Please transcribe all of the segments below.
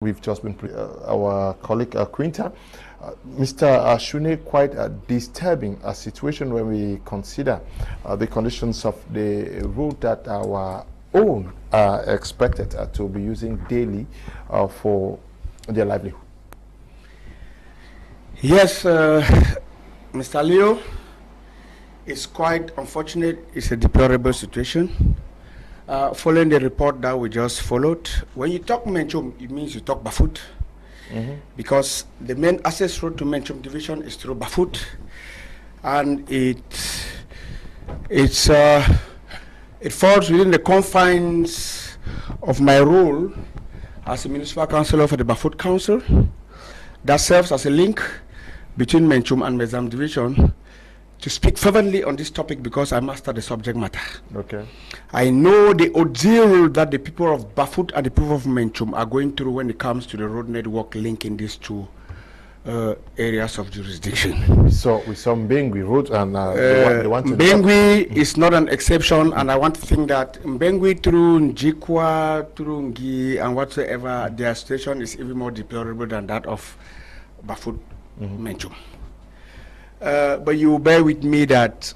We've just been our colleague Quinta. Mr. Shune, quite a disturbing situation when we consider the conditions of the road that our own are expected to be using daily for their livelihood. Yes, Mr. Leo, it's quite unfortunate. It's a deplorable situation. Following the report that we just followed, when you talk Menchum, it means you talk Bafut, because the main access road to Menchum Division is through Bafut, and it falls within the confines of my role as a municipal councillor for the Bafut Council. That serves as a link between Menchum and Mezam Division to speak fervently on this topic because I master the subject matter. Okay. I know the ordeal that the people of Bafut and the people of Menchum are going through when it comes to the road network linking these two areas of jurisdiction. So we saw Mbengwi road and Mbengwi is not an exception, and I want to think that Mbengwi through Njikwa, through Ngi, and whatsoever, their situation is even more deplorable than that of Bafut Menchum. But you bear with me that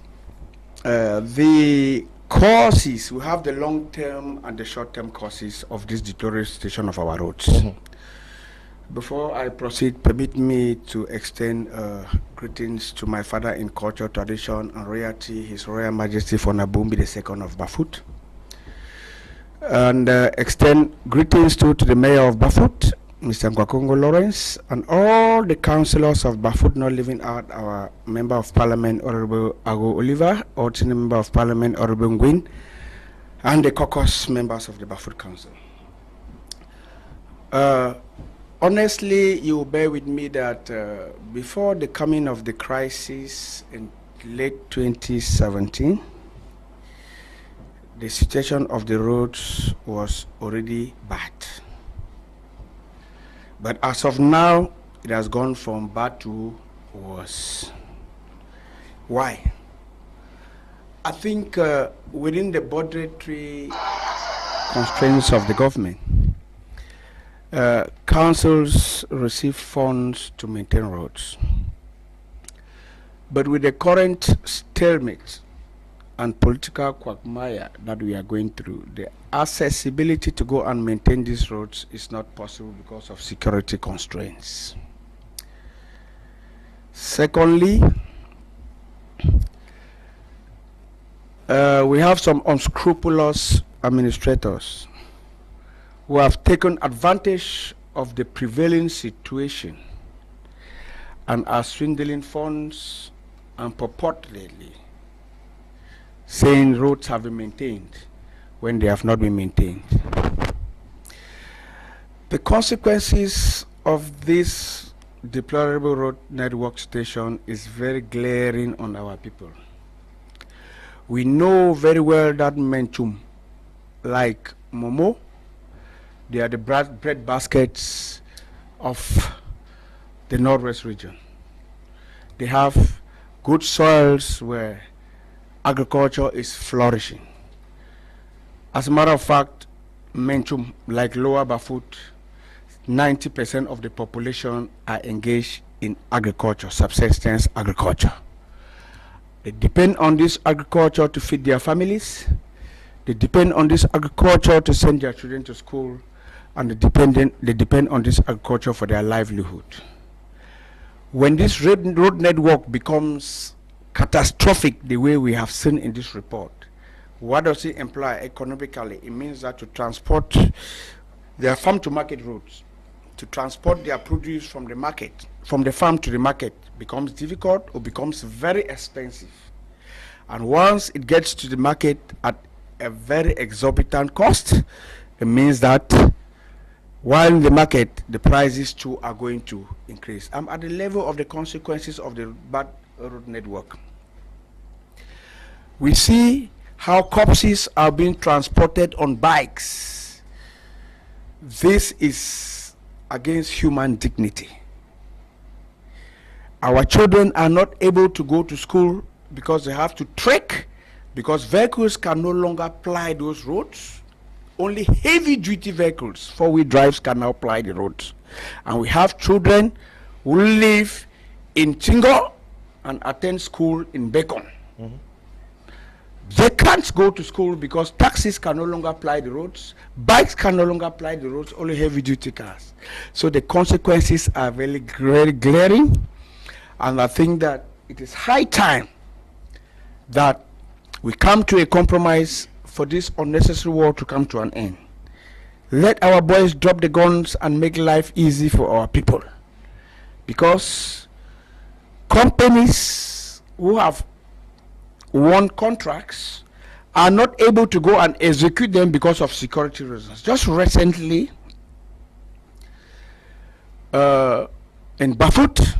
the causes, we have the long-term and the short-term causes of this deterioration of our roads. Before I proceed, permit me to extend greetings to my father in culture, tradition, and royalty, His Royal Majesty Fonabumbi II of Bafut. And extend greetings to the Mayor of Bafut, Mr. Nkwakongo Lawrence, and all the councillors of Bafut, not leaving out our Member of Parliament, Honorable Ago Oliver, or Senior Member of Parliament, Honorable Ngwin, and the caucus members of the Bafut Council. Honestly, you bear with me that before the coming of the crisis in late 2017, the situation of the roads was already bad. But as of now, it has gone from bad to worse. Why? I think within the budgetary constraints of the government, councils receive funds to maintain roads. But with the current stalemate and political quagmire that we are going through, the accessibility to go and maintain these roads is not possible because of security constraints. Secondly, we have some unscrupulous administrators who have taken advantage of the prevailing situation and are swindling funds and purportedly saying roads have been maintained when they have not been maintained. The consequences of this deplorable road network situation is very glaring on our people. We know very well that Menchum, like Momo, they are the bread baskets of the Northwest region. They have good soils where agriculture is flourishing. As a matter of fact, Menchum, like Lower Bafut, 90% of the population are engaged in agriculture, subsistence agriculture. They depend on this agriculture to feed their families. They depend on this agriculture to send their children to school, and they depend on this agriculture for their livelihood. When this road network becomes catastrophic the way we have seen in this report, what does it imply economically? It means that to transport their farm to market routes, to transport their produce from the market, from the farm to the market, becomes difficult or becomes very expensive. And once it gets to the market at a very exorbitant cost, it means that while in the market, the prices too are going to increase. I'm at the level of the consequences of the bad road network. We see how corpses are being transported on bikes. This is against human dignity. Our children are not able to go to school because they have to trek, because vehicles can no longer ply those roads. only heavy-duty vehicles, four-wheel drives, can now ply the roads. And we have children who live in Tingo and attend school in Bacon. They can't go to school because taxis can no longer ply the roads, bikes can no longer ply the roads, only heavy-duty cars. So the consequences are very glaring, and I think that it is high time that we come to a compromise for this unnecessary war to come to an end. Let our boys drop the guns and make life easy for our people, because companies who have won contracts are not able to go and execute them because of security reasons. Just recently, in Bafut,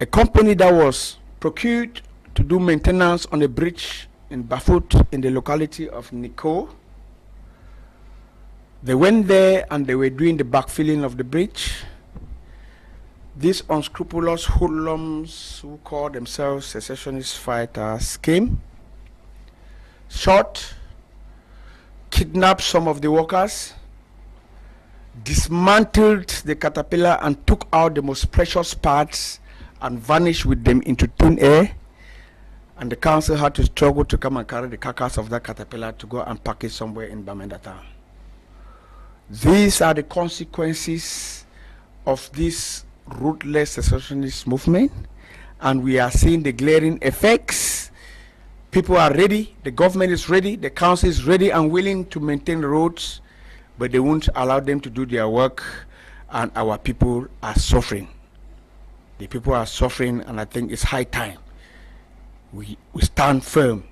a company that was procured to do maintenance on a bridge in Bafut in the locality of Niko, they went there and they were doing the backfilling of the bridge. These unscrupulous hoodlums who call themselves secessionist fighters came, shot, kidnapped some of the workers, dismantled the caterpillar and took out the most precious parts and vanished with them into thin air. And the council had to struggle to come and carry the carcass of that caterpillar to go and pack it somewhere in Bamenda town. These are the consequences of this ruthless secessionist movement, and we are seeing the glaring effects. People are ready, the government is ready, the council is ready and willing to maintain roads, but they won't allow them to do their work, and our people are suffering. The people are suffering, and I think it's high time we stand firm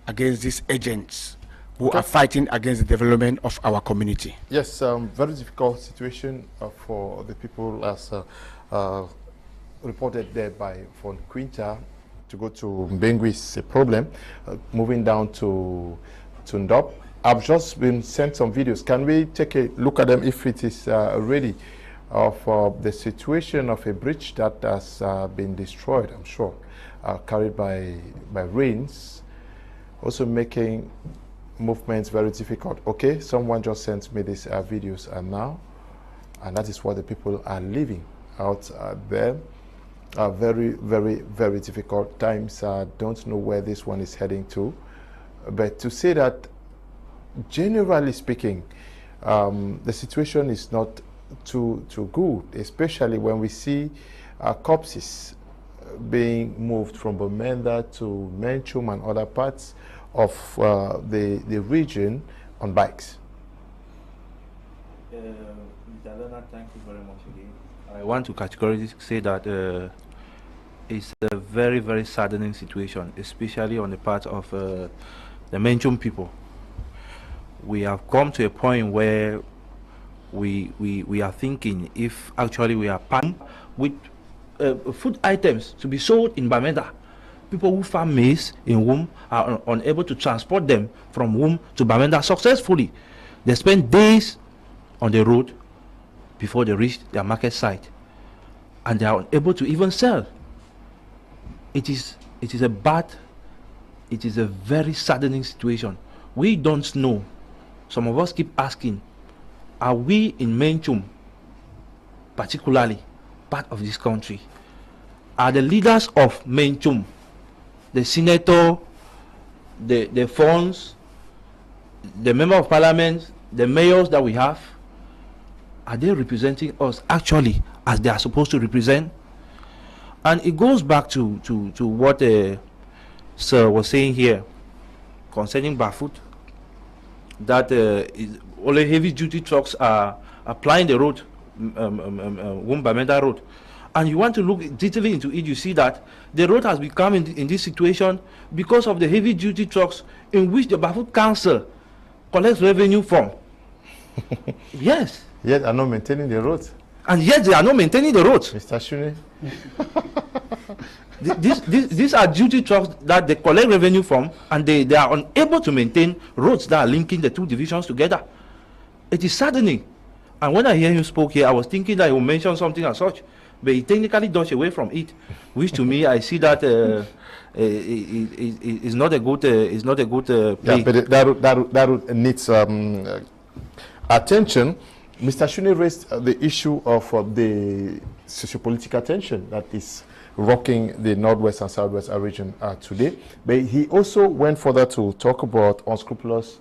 against these agents who are fighting against the development of our community. Yes, very difficult situation for the people, as reported there by Von Quinta. To go to Mbengui is a problem. Moving down to Ndop, I've just been sent some videos. Can we take a look at them if it is ready, of the situation of a bridge that has been destroyed, I'm sure, carried by rains, also making movements very difficult. Okay, someone just sent me these videos now, and that is what the people are living out there. Very, very, very difficult times. Don't know where this one is heading to, but to say that, generally speaking, the situation is not too good, especially when we see corpses being moved from Bamenda to Menchum and other parts of the region on bikes. Mr. Leonard, thank you very much again. I want to categorically say that it's a very, very saddening situation, especially on the part of the Menchum people. We have come to a point where we are thinking if actually we are paying with food items to be sold in Bamenda. People who farm maize in Wum are unable to transport them from Wum to Bamenda successfully. They spend days on the road before they reach their market site, and they are unable to even sell. It is a very saddening situation. We don't know. Some of us keep asking, are we in Menchum, particularly part of this country? Are the leaders of Menchum, the senator, the funds, the member of parliament, the mayors that we have, are they representing us actually as they are supposed to represent? And it goes back to what Sir was saying here concerning Bafut, that only heavy duty trucks are applying the road, Bamenda road. And you want to look detailedly into it, you see that the road has become in this situation because of the heavy duty trucks in which the Bafut Council collects revenue from. Yes. Yet are not maintaining the roads. And yet they are not maintaining the roads. Mr. Shune. These are duty trucks that they collect revenue from, and they are unable to maintain roads that are linking the two divisions together. It is saddening. And when I hear him spoke here, I was thinking that he will mention something as such, but he technically dodged away from it, which to me, I see that is not a good play. Yeah, but that needs attention. Mr. Shune raised the issue of the sociopolitical tension that is rocking the Northwest and Southwest region today. But he also went further to talk about unscrupulous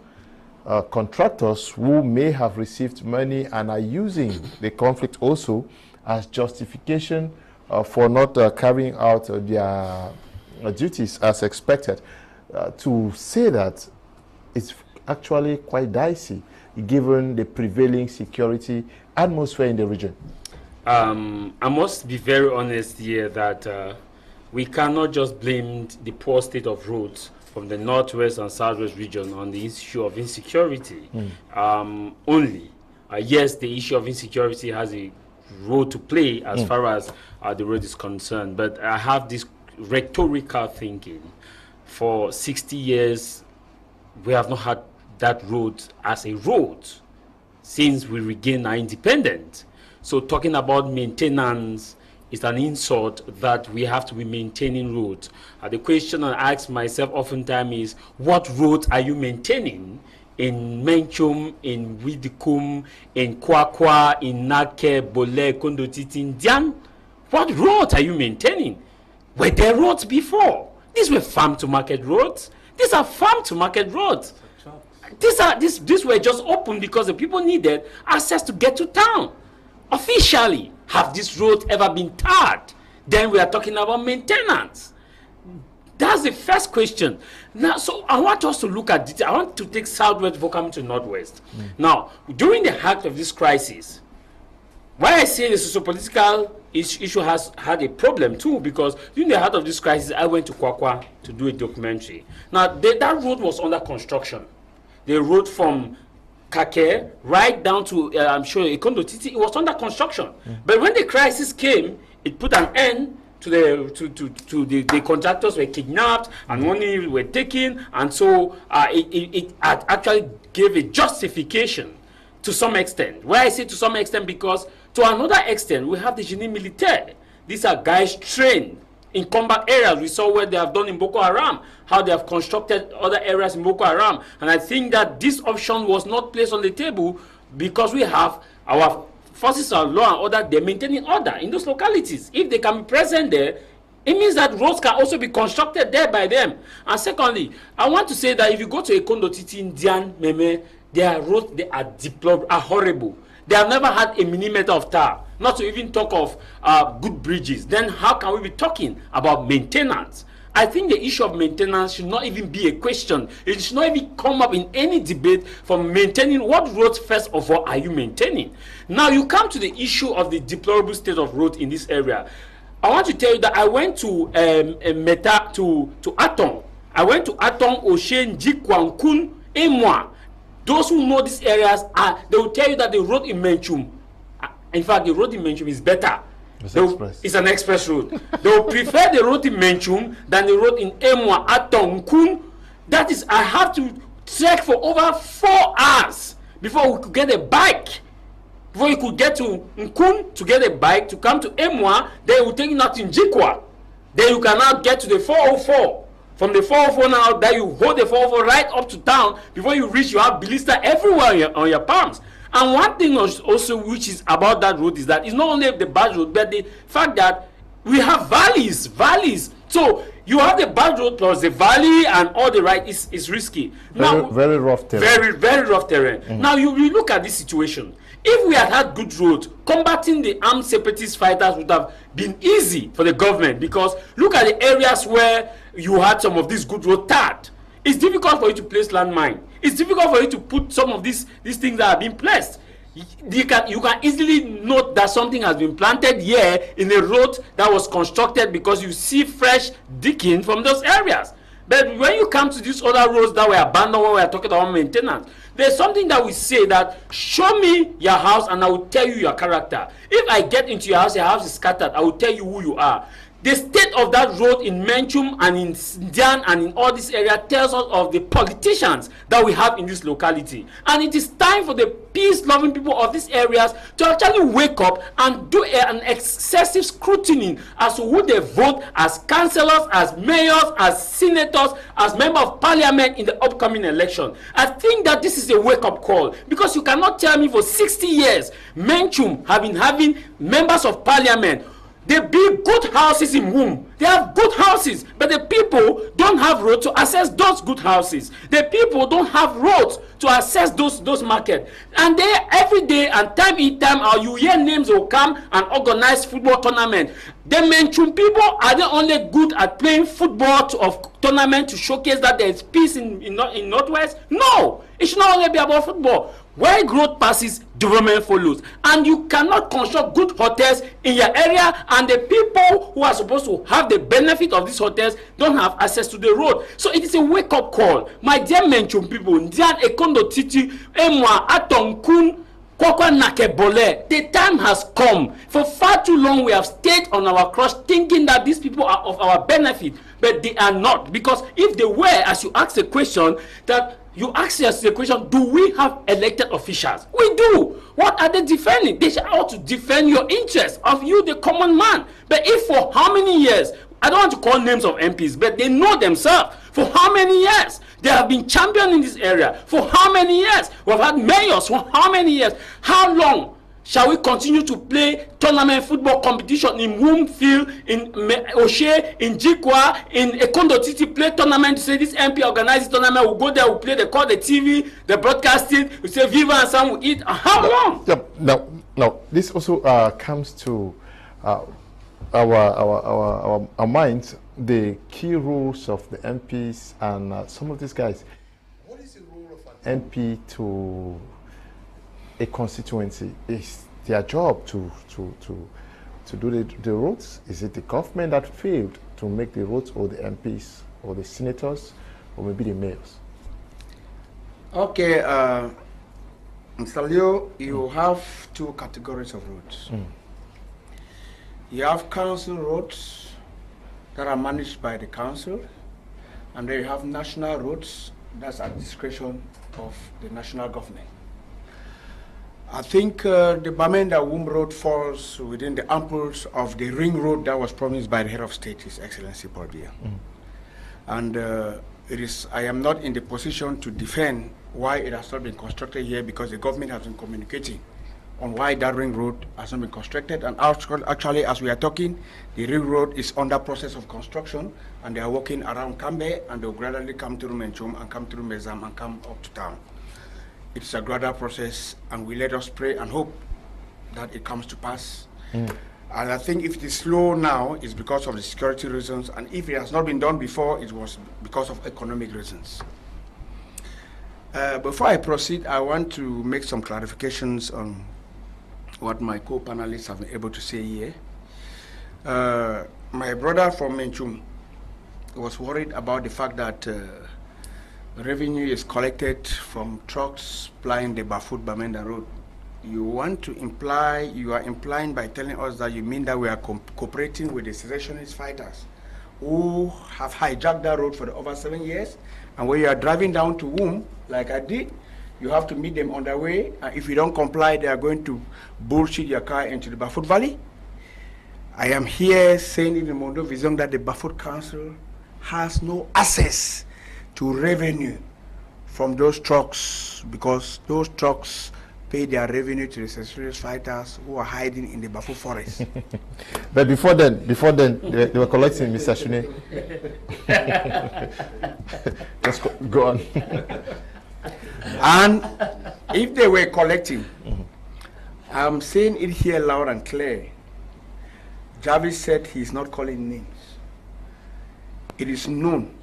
contractors who may have received money and are using the conflict also as justification for not carrying out their duties as expected. To say that it's actually quite dicey given the prevailing security atmosphere in the region. I must be very honest here that we cannot just blame the poor state of roads from the Northwest and Southwest region on the issue of insecurity only. Yes, the issue of insecurity has a role to play as far as the road is concerned, but I have this rhetorical thinking. For 60 years, we have not had that road as a road since we regained our independence. So talking about maintenance is an insult that we have to be maintaining roads. The question I ask myself oftentimes is, what roads are you maintaining in Menchum, in Widikum, in Kwakwa, in Nake, Bole, Kondotiti, Indian? What roads are you maintaining? Were there roads before? These were farm-to-market roads. These are farm-to-market roads. These were just open because the people needed access to get to town. Officially, have these roads ever been tarred? Then we are talking about maintenance. That's the first question. Now, so I want us to look at it. I want to take Southwest before coming to Northwest. Now, during the height of this crisis, why I say the sociopolitical issue has had a problem too, because during the height of this crisis, I went to Kwakwa to do a documentary. Now, that road was under construction. The road from Kake right down to, I'm sure, Ekondotiti, it was under construction. But when the crisis came, it put an end to the contractors were kidnapped and money were taken, and so it actually gave a justification to some extent. Why I say to some extent, because to another extent, we have the Génie Militaire. These are guys trained in combat areas. We saw what they have done in Boko Haram, how they have constructed other areas in Boko Haram. And I think that this option was not placed on the table because we have our forces of law and order, they're maintaining order in those localities. If they can be present there, it means that roads can also be constructed there by them. And secondly, I want to say that if you go to Ekondotiti, Indian, Meme, their roads, they are deplorable, are horrible. They have never had a millimeter of tar, not to even talk of good bridges. Then how can we be talking about maintenance? I think the issue of maintenance should not even be a question. It should not even come up in any debate for maintaining. What roads, first of all, are you maintaining? Now you come to the issue of the deplorable state of road in this area. I want to tell you that I went to Meta to Atong. I went to Atong, Oshen, Jikwa, Nkun, Ewane. Those who know these areas, they will tell you that the road in Menchum, in fact, the road in Menchum is better. It's an express road. They will prefer the road in Menchum than the road in Ewane, Atong, Nkun. That is, I have to trek for over 4 hours before we could get a bike. Before you could get to Nkun to get a bike to come to Ewane, then you will take you out in Jikwa. Then you can now get to the 404. From the 404 now, that you hold the 404 right up to town. Before you reach, you have blister everywhere on your palms. And one thing also which is about that road is that it's not only the bad road, but the fact that we have valleys. So you have the bad road plus the valley and all the right is risky. Very rough terrain. Very rough terrain. Now you look at this situation. If we had good roads, combating the armed separatist fighters would have been easy for the government, because look at the areas where you had some of these good roads tarred. It's difficult for you to place landmine. It's difficult for you to put some of these things that have been placed. You can easily note that something has been planted here in a road that was constructed, because you see fresh digging from those areas. But when you come to these other roads that were abandoned when we are talking about maintenance, there's something that we say that, show me your house and I will tell you your character. If I get into your house is scattered, I will tell you who you are. The state of that road in Menchum and in Ndian and in all this area tells us of the politicians that we have in this locality. And it is time for the peace-loving people of these areas to actually wake up and do an excessive scrutiny as to who they vote as councillors, as mayors, as senators, as members of parliament in the upcoming election. I think that this is a wake-up call, because you cannot tell me for 60 years Menchum have been having members of parliament. They build good houses in whom they have good houses, but the people don't have roads to access those good houses. The people don't have roads to access those markets. And they every day and time in time, you hear names will come and organize football tournament. The Menchum people, are they only good at playing football of tournament to showcase that there is peace in Northwest? No, it should not only be about football. Where growth passes, development follows. And you cannot construct good hotels in your area, and the people who are supposed to have the benefit of these hotels don't have access to the road. So it is a wake-up call. My dear Menchum people, Ndian Ekondo Titi, Emwa, Atonkun, Kwakwa Nakebole, the time has come. For far too long we have stayed on our cross thinking that these people are of our benefit, but they are not. Because if they were, as you asked the question, that you ask yourself the question, do we have elected officials? We do. What are they defending? They should ought to defend your interests of you, the common man. But if for how many years, I don't want to call names of MPs, but they know themselves. For how many years? They have been champion in this area. For how many years? We've had mayors for how many years? How long shall we continue to play tournament football competition in Woomfield, in O'Shea, in Jikwa, in Ekondo Titi, play tournament to say this MP organizes tournament, we'll go there, we'll play, they call the TV, the broadcasting, we say Viva and some will eat. How long? Yeah, now, this also comes to our minds, the key roles of the MPs and some of these guys. What is the role of an MP to a constituency? Is their job to do the roads? Is it the government that failed to make the roads, or the MPs, or the senators, or maybe the mayors? Okay, Mr. Leo, you have two categories of roads. You have council roads that are managed by the council, and then you have national roads that's at discretion of the national government. I think the Bamenda-Womb Road falls within the amples of the ring road that was promised by the head of state, His Excellency Paul Biya. And I am not in the position to defend why it has not been constructed here, because the government has been communicating on why that ring road has not been constructed. And actually, as we are talking, the ring road is under process of construction, and they are working around Ambe, and they will gradually come through Menchum and come through Mezam and come up to town. It's a gradual process, and we let us pray and hope that it comes to pass. And I think if it is slow now, it's because of the security reasons, and if it has not been done before, it was because of economic reasons. Before I proceed, I want to make some clarifications on what my co-panelists have been able to say here. My brother from Menchum was worried about the fact that revenue is collected from trucks plying the Bafut-Bamenda Road. You are implying by telling us that you mean that we are cooperating with the secessionist fighters who have hijacked that road for over 7 years, and when you are driving down to Womb, like I did, you have to meet them on their way, and if you don't comply, they are going to bullshit your car into the Bafut Valley. I am here saying in the Mondo Vision that the Bafut Council has no access to revenue from those trucks, because those trucks pay their revenue to the secessionist fighters who are hiding in the Bafut forest. But before then, they were collecting, Mr. Shune. Just go on. And if they were collecting, I'm saying it here loud and clear. Jarvis said he's not calling names. It is known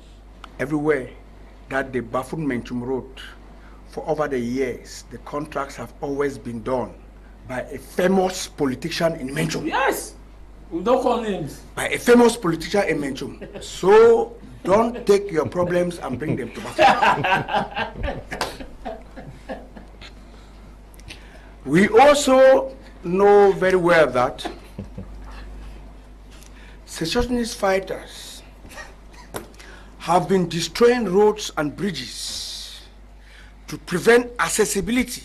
everywhere that the Bafut Menchum Road, for over the years, the contracts have always been done by a famous politician in Menchum. Yes, we don't call names. By a famous politician in Menchum. So don't take your problems and bring them to Bafut. We also know very well that secessionist fighters have been destroying roads and bridges to prevent accessibility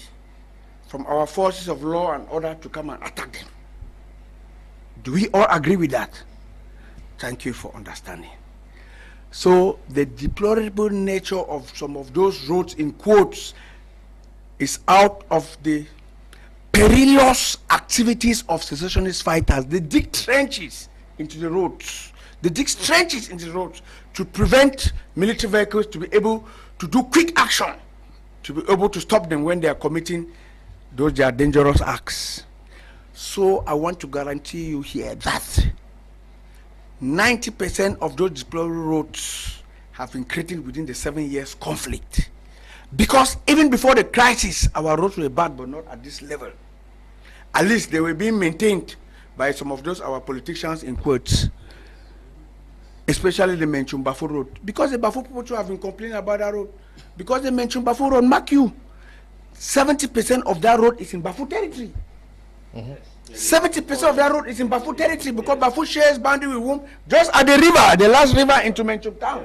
from our forces of law and order to come and attack them. Do we all agree with that? Thank you for understanding. So the deplorable nature of some of those roads, in quotes, is out of the perilous activities of secessionist fighters. They dig trenches into the roads. They dig trenches into the roads to prevent military vehicles to be able to do quick action, to be able to stop them when they are committing those their dangerous acts. So I want to guarantee you here that 90% of those deplorable roads have been created within the 7 years conflict. Because even before the crisis, our roads were bad, but not at this level. At least they were being maintained by some of those our politicians, in quotes, especially the Menchum Bafo Road. Because the Bafo people too have been complaining about that road. Because the Menchum Bafo Road, mark you, 70% of that road is in Bafo territory. 70% of that road is in Bafo territory, because Bafo shares boundary with whom? Just at the river, the last river into Menchum town.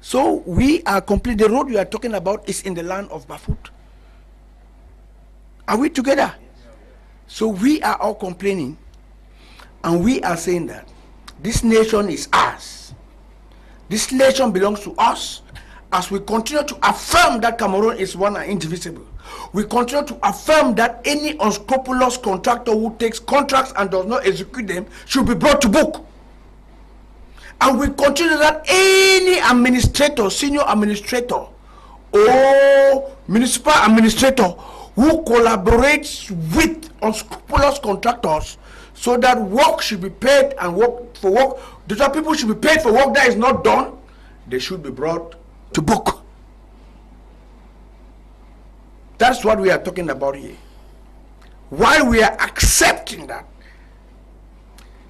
So we are complete. The road we are talking about is in the land of Bafut. Are we together? So we are all complaining, and we are saying that this nation is ours. This nation belongs to us. As we continue to affirm that Cameroon is one and indivisible, we continue to affirm that any unscrupulous contractor who takes contracts and does not execute them should be brought to book. And we continue that any administrator, senior administrator, or municipal administrator who collaborates with unscrupulous contractors so that work should be paid and the people should be paid for work that is not done, they should be brought to book. That's what we are talking about here. While we are accepting that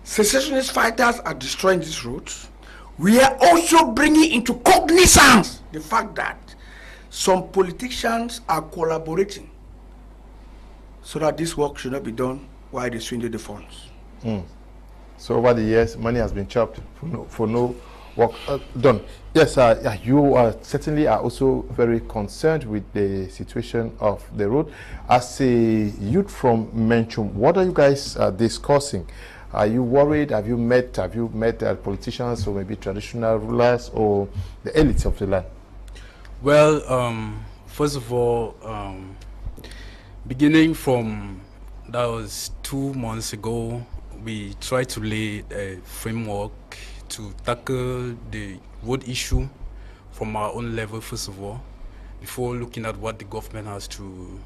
secessionist fighters are destroying these roads, we are also bringing into cognizance the fact that some politicians are collaborating so that this work should not be done while they swindle the funds. So over the years, money has been chopped for no work done. Yes, you certainly are also very concerned with the situation of the road. As a youth from Menchum, what are you guys discussing? Are you worried? Have you met politicians or maybe traditional rulers or the elites of the land? Well, first of all, beginning from, that was 2 months ago, we tried to lay a framework to tackle the road issue from our own level, first of all, before looking at what the government has to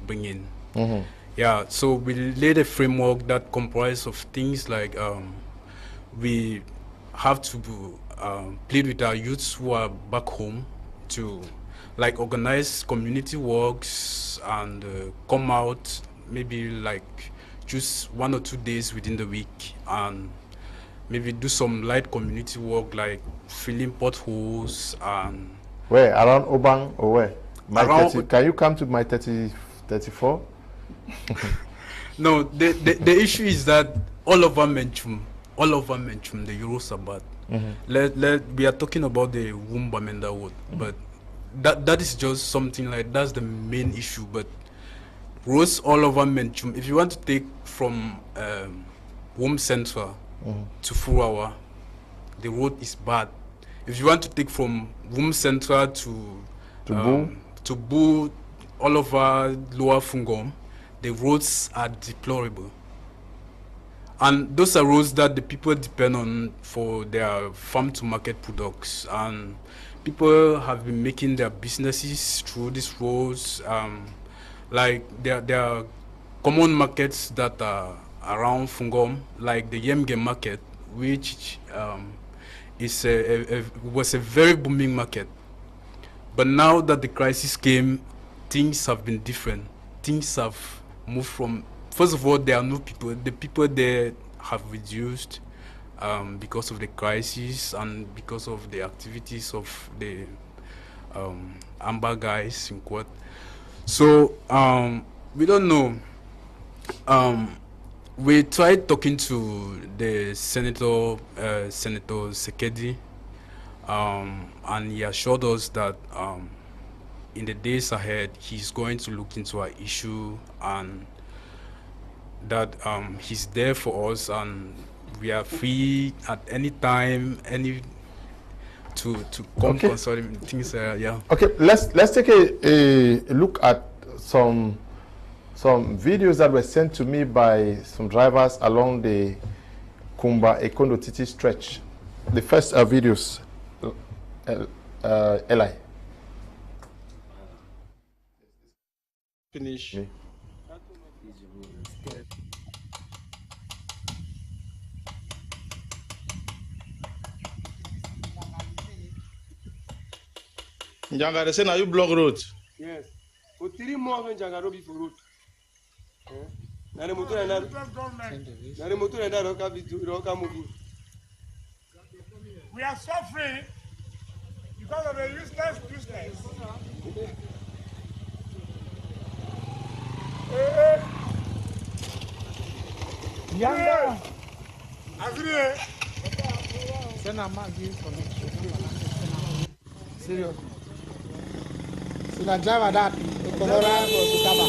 bring in. Yeah, so we laid a framework that comprises of things like we have to plead with our youths who are back home to like organize community works and come out maybe like just 1 or 2 days within the week and maybe do some light community work like filling potholes and... Where? Around Obang or where? Can you come to my 34? No, the issue is that all over Menchum, the Euro Sabbat, we are talking about the Wumbamenda Road, but that is just something like, that's the main issue, but roads all over Menchum, if you want to take from Wum Central to Furawa, the road is bad. If you want to take from Wum Central to Boo, all over Lower Fungom, the roads are deplorable. And those are roads that the people depend on for their farm to market products. And people have been making their businesses through these roads. Like there are common markets that are around Fungom, like the Yemge market, which was a very booming market. But now that the crisis came, things have been different. Things have moved from, first of all, there are no people. The people there have reduced because of the crisis and because of the activities of the Ambe guys in court. So we don't know. We tried talking to the Senator Sekedi, and he assured us that in the days ahead, he's going to look into our issue and that he's there for us, and we are free at any time, to come concerning things. Yeah. Okay, let's take a look at some videos that were sent to me by some drivers along the Kumba Ekondo Titi stretch. The first videos, Eli. Finish. Me. Njanga, they say now you block road. Yes. For 3 months when Njanga be for road. Na the motor and that roka move. We are suffering because of the useless. Yanga. Agree. Send a man give connection. Serious. So the driver that Colorado Kutaba.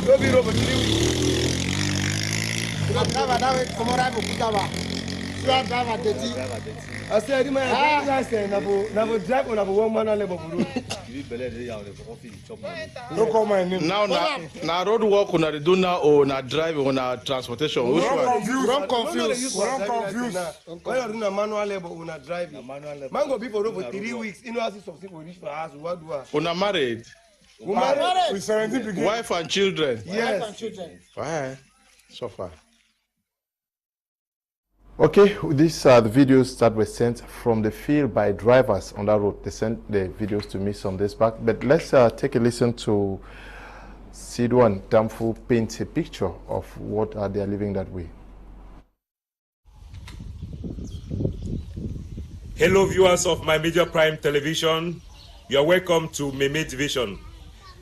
Go be over 3 weeks. So the driver that way Colorado Kutaba. So the driver dirty. I said, man, I said, never drive on a 1 man level. No comment. Now road work on the do now or na drive on a transportation. Which one? Wrong confused. Why are you manual labor on a driving? Mango be for over 3 weeks. You know, as some people reach for us. What do I? On a married. We married. With 17 begin. Wife and children. Yes. Wife and children. Why? So far. Okay, these are the videos that were sent from the field by drivers on that road. They sent the videos to me some days back. But let's take a listen to Sidwan and Damfu paint a picture of what they are living that way. Hello viewers of My Media Prime Television. You are welcome to Meme Division.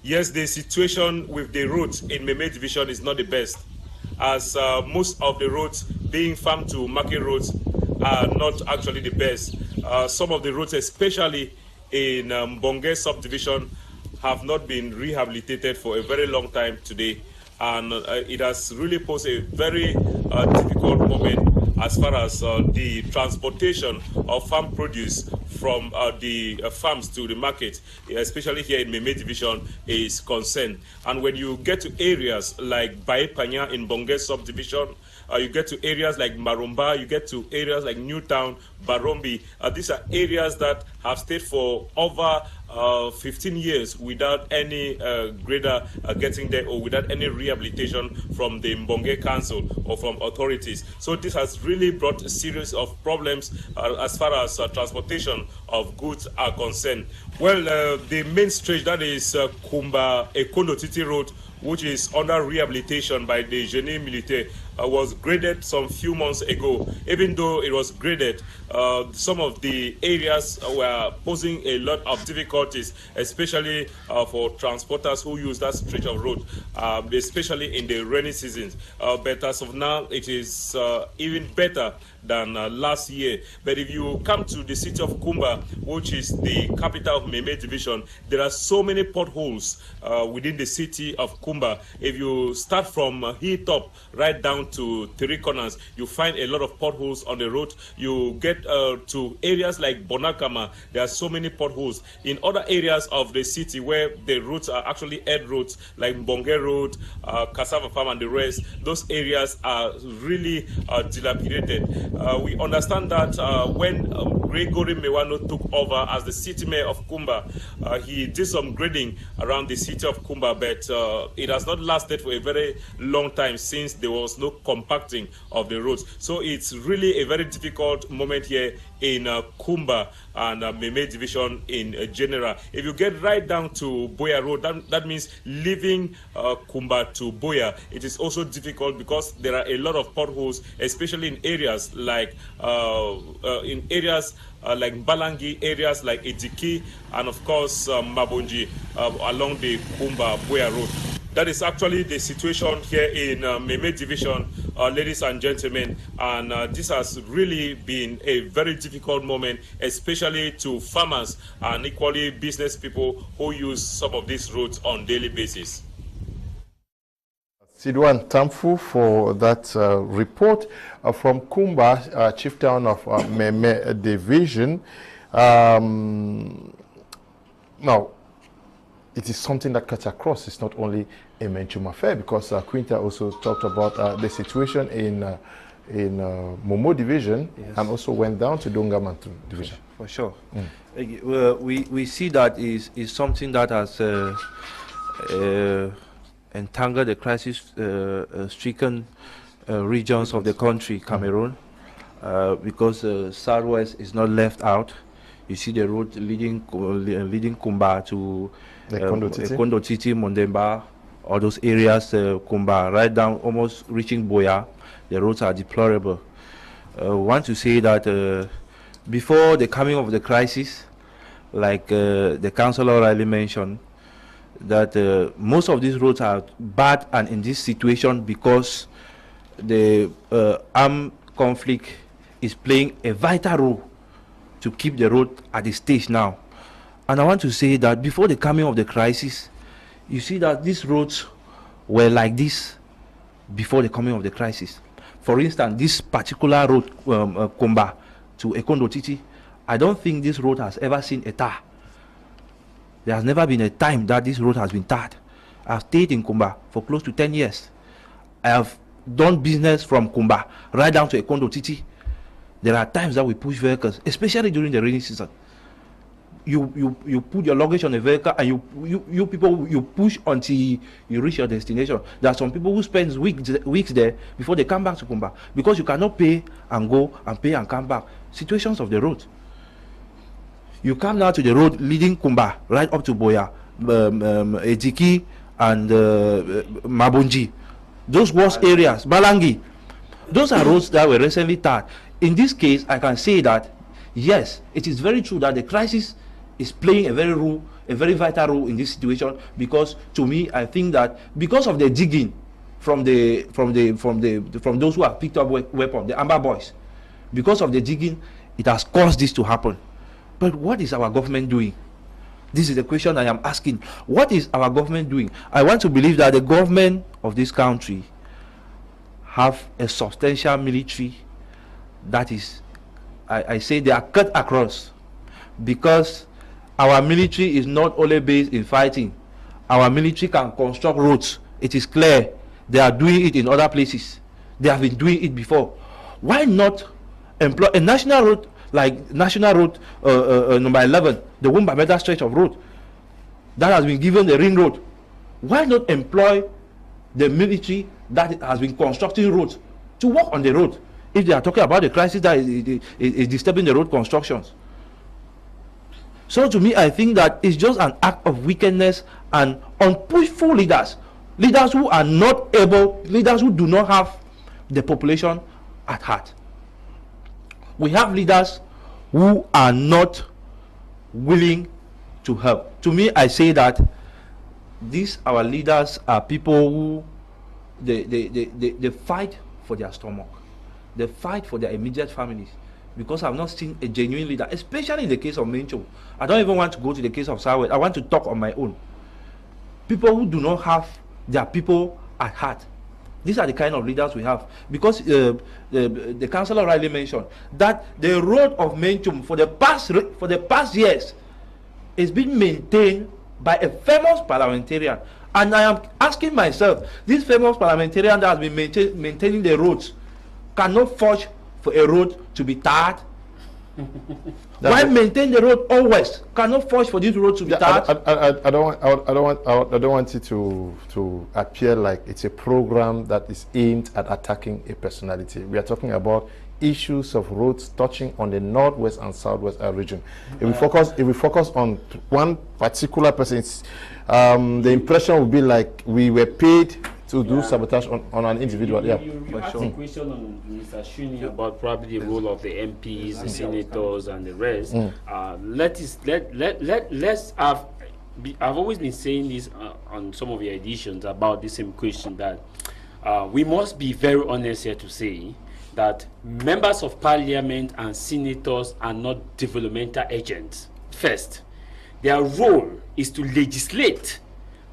Yes, the situation with the roads in Meme Division is not the best, as most of the roads being farm to market roads are not actually the best. Some of the roads, especially in Mbonge subdivision, have not been rehabilitated for a very long time today, and it has really posed a very difficult moment as far as the transportation of farm produce from the farms to the market, especially here in Meme Division, is concerned. And when you get to areas like Baepanya in Mbonge subdivision, you get to areas like Marumba, you get to areas like Newtown, Barombi. These are areas that have stayed for over 15 years without any grader getting there, or without any rehabilitation from the Mbonge Council or from authorities. So this has really brought a series of problems as far as transportation of goods are concerned. Well, the main stretch, that is Kumba Ekondo Titi Road, which is under rehabilitation by the Génie Militaire, was graded some few months ago. Even though it was graded, some of the areas were posing a lot of difficulties, especially for transporters who use that stretch of road, especially in the rainy seasons. But as of now, it is even better than last year. But if you come to the city of Kumba, which is the capital of Meme Division, there are so many potholes within the city of Kumba. If you start from Hilltop right down to Three Corners, you find a lot of potholes on the road. You get to areas like Bonakama, there are so many potholes. In other areas of the city where the roads are actually head roads, like Mbonge Road, Cassava Farm and the rest, those areas are really dilapidated. We understand that when Gregory Mewano took over as the city mayor of Kumba, he did some grading around the city of Kumba, but it has not lasted for a very long time since there was no compacting of the roads. So it's really a very difficult moment here in Kumba and Meme Division in general. If you get right down to Boya Road, that means leaving Kumba to Boya, it is also difficult because there are a lot of potholes, especially in areas like like Balangi, areas like Ediki, and of course Mabonji along the Kumba Boya Road. That is actually the situation here in Meme Division, ladies and gentlemen. And this has really been a very difficult moment, especially to farmers and equally business people who use some of these roads on a daily basis. Sidwan Tamfu for that report from Kumba, chief town of Meme Division. Now, it is something that cuts across. It's not only a Menchum affair, because Quinta also talked about the situation in Momo Division, yes, and also went down to Dongamantu Division. For sure. We see that is something that has entangled the crisis-stricken regions of the country, Cameroon, because Southwest is not left out. You see the road leading Kumba to Kondo Titi, Mondemba, all those areas, Kumba, right down, almost reaching Boya. The roads are deplorable. I want to say that before the coming of the crisis, like the councillor O'Reilly mentioned, that most of these roads are bad and in this situation because the armed conflict is playing a vital role to keep the road at the stage now. And I want to say that before the coming of the crisis, you see that these roads were like this before the coming of the crisis. For instance, this particular road, Kumba to Ekondo Titi, I don't think this road has ever seen a tar. There has never been a time that this road has been tarred. I've stayed in Kumba for close to 10 years. I have done business from Kumba right down to Ekondo Titi. There are times that we push vehicles, especially during the rainy season. You put your luggage on a vehicle and you people push until you reach your destination. There are some people who spend weeks there before they come back to Kumba because you cannot pay and go and pay and come back. Situations of the road. You come now to the road leading Kumba right up to Boya, Ejiki and Mabonji. Those worst areas, Balangi. Those are roads that were recently tarred. In this case, I can say that, yes, it is very true that the crisis is playing a very vital role in this situation, because to me, I think that because of the digging from those who have picked up weapons, the Ambe boys, because of the digging, it has caused this to happen. But what is our government doing? This is the question I am asking. What is our government doing? I want to believe that the government of this country have a substantial military that is, I say they are cut across, because our military is not only based in fighting. Our military can construct roads. It is clear they are doing it in other places. They have been doing it before. Why not employ a national road like National Road number 11, the Wumba Meta stretch of road that has been given the ring road? Why not employ the military that has been constructing roads to work on the road if they are talking about the crisis that is disturbing the road constructions? So to me, I think that it's just an act of wickedness and unpushful leaders who are not able, leaders who do not have the population at heart. We have leaders who are not willing to help. To me, I say that these our leaders are people who they fight for their stomach. They fight for their immediate families. Because I've not seen a genuine leader, especially in the case of Mencho. I don't even want to go to the case of Southwest. I want to talk on my own. People who do not have their people at heart. These are the kind of leaders we have. Because the councillor rightly mentioned that the road of Menchum for the past years is being maintained by a famous parliamentarian. And I am asking myself, this famous parliamentarian that has been maintaining the roads cannot forge for a road to be tarred. Why maintain the road always? Cannot forge for this road to be tarred. I don't want it to appear like it's a program that is aimed at attacking a personality. We are talking about issues of roads touching on the northwest and southwest region. If we focus on one particular person, the impression would be like we were paid to do sabotage on an individual. You asked a question on Mr. Shuni about probably the role of the MPs, the senators, and the rest. Let's have I've always been saying this on some of your editions about the same question, that we must be very honest here to say that members of parliament and senators are not developmental agents. First, their role is to legislate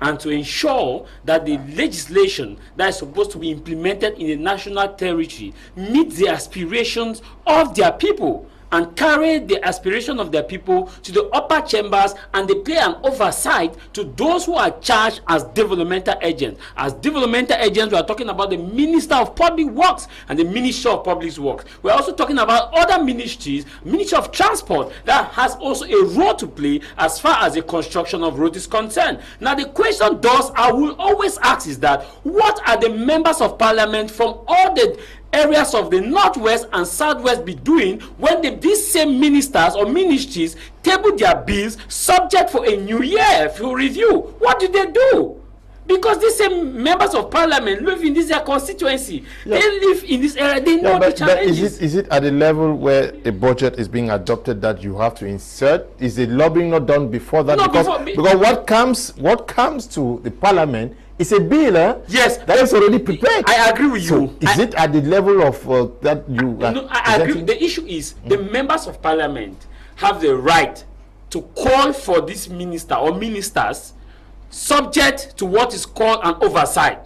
and to ensure that the legislation that is supposed to be implemented in the national territory meets the aspirations of their people and carry the aspiration of their people to the upper chambers, and they play an oversight to those who are charged as developmental agents. As developmental agents, we are talking about the Minister of Public Works and the Minister of Public Works. We are also talking about other ministries, Ministry of Transport, that has also a role to play as far as the construction of road is concerned. Now the question I will always ask is that, what are the members of parliament from all the areas of the northwest and southwest be doing when these same ministers or ministries table their bills subject for a new year for review? What do they do? Because these same members of parliament live in this their constituency. Yeah. They live in this area. They know the challenges. But is it at the level where a budget is being adopted that you have to insert? Is the lobbying not done before that? No, because what comes to the parliament is a bill, yes, that is already prepared. I agree with you. Is it at the level of that you? No, I agree. The issue is the members of parliament have the right to call for this minister or ministers subject to what is called an oversight.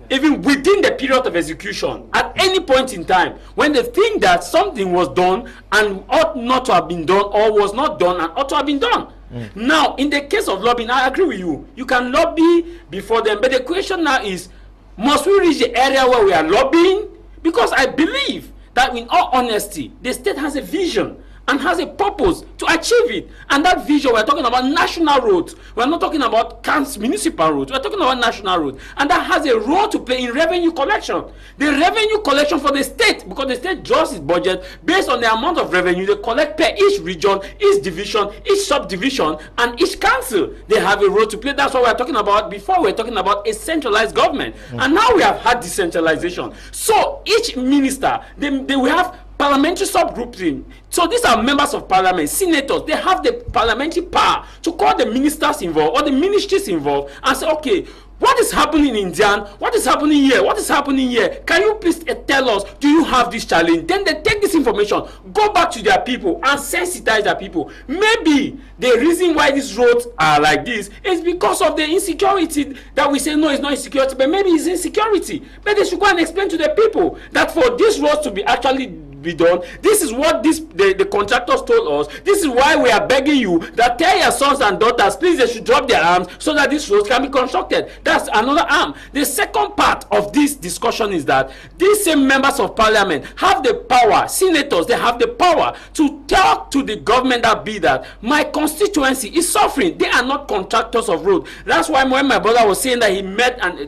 Even within the period of execution, at any point in time, when they think that something was done and ought not to have been done, or was not done and ought to have been done. Now, in the case of lobbying, I agree with you. You can lobby before them, but the question now is, must we reach the area where we are lobbying? Because I believe that, in all honesty, the state has a vision and has a purpose to achieve it. And that vision, we're talking about national roads. We're not talking about municipal roads. We're talking about national roads. And that has a role to play in revenue collection. The revenue collection for the state, because the state draws its budget based on the amount of revenue they collect per each region, each division, each subdivision, and each council. They have a role to play. That's what we're talking about. Before, we're talking about a centralized government. And now we have had decentralization. So each minister, they will have parliamentary subgrouping. So these are members of parliament, senators. They have the parliamentary power to call the ministers involved or the ministries involved and say, okay, what is happening in Indian? What is happening here? What is happening here? Can you please tell us, do you have this challenge? Then they take this information, go back to their people and sensitize their people. Maybe the reason why these roads are like this is because of the insecurity that we say, no, it's not insecurity, but maybe it's insecurity. But they should go and explain to the people that for these roads to be actually be done, this is what the contractors told us. This is why we are begging you that tell your sons and daughters, please, they should drop their arms so that these roads can be constructed. That's another arm. The second part of this discussion is that these same members of parliament have the power, senators, they have the power to talk to the government that be that my constituency is suffering. They are not contractors of road. That's why when my brother was saying that he met and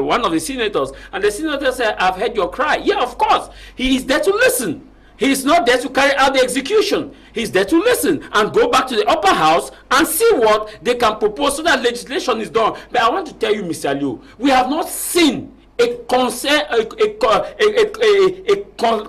one of the senators, and the senator said, I've heard your cry. Yeah, of course. He is there to listen. He is not there to carry out the execution. He is there to listen and go back to the upper house and see what they can propose so that legislation is done. But I want to tell you, Mr. Liu, we have not seen a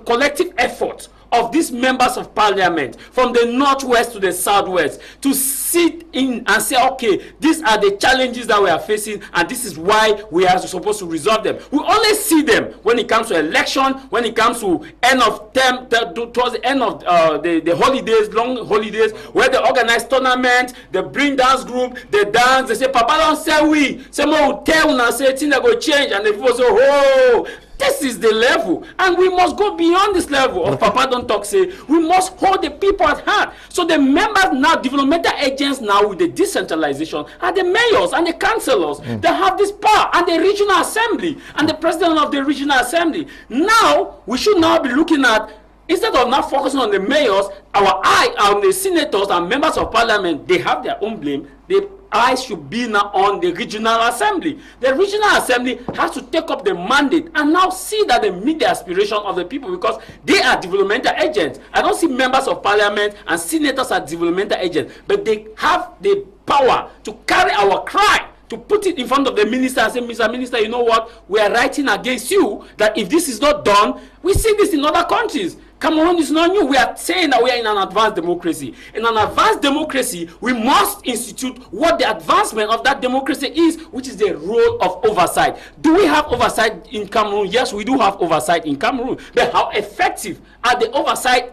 collective effort of these members of parliament from the northwest to the southwest to sit in and say, okay, these are the challenges that we are facing and this is why we are supposed to resolve them. We only see them when it comes to election, when it comes to end of term, towards the end of the holidays, long holidays, where they organize tournament, they bring dance group, they dance, they say, Papa don't say we, say more tell and say things are going to change, and the people say, oh, this is the level, and we must go beyond this level of Papa don't talk say. We must hold the people at heart. So the members now, developmental agents now with the decentralization are the mayors and the councillors. They have this power, and the regional assembly and the president of the regional assembly. Now we should now be looking at, instead of now focusing on the mayors, our eye on the senators and members of parliament. They have their own blame. The eyes should be now on the regional assembly. The regional assembly has to take up the mandate and now see that they meet the aspiration of the people, because they are developmental agents. I don't see members of parliament and senators as developmental agents, but they have the power to carry our cry, to put it in front of the minister and say, Mr. Minister, you know what? We are writing against you that if this is not done, we see this in other countries. Cameroon is not new. We are saying that we are in an advanced democracy. In an advanced democracy, we must institute what the advancement of that democracy is, which is the role of oversight. Do we have oversight in Cameroon? Yes, we do have oversight in Cameroon. But how effective are the oversight?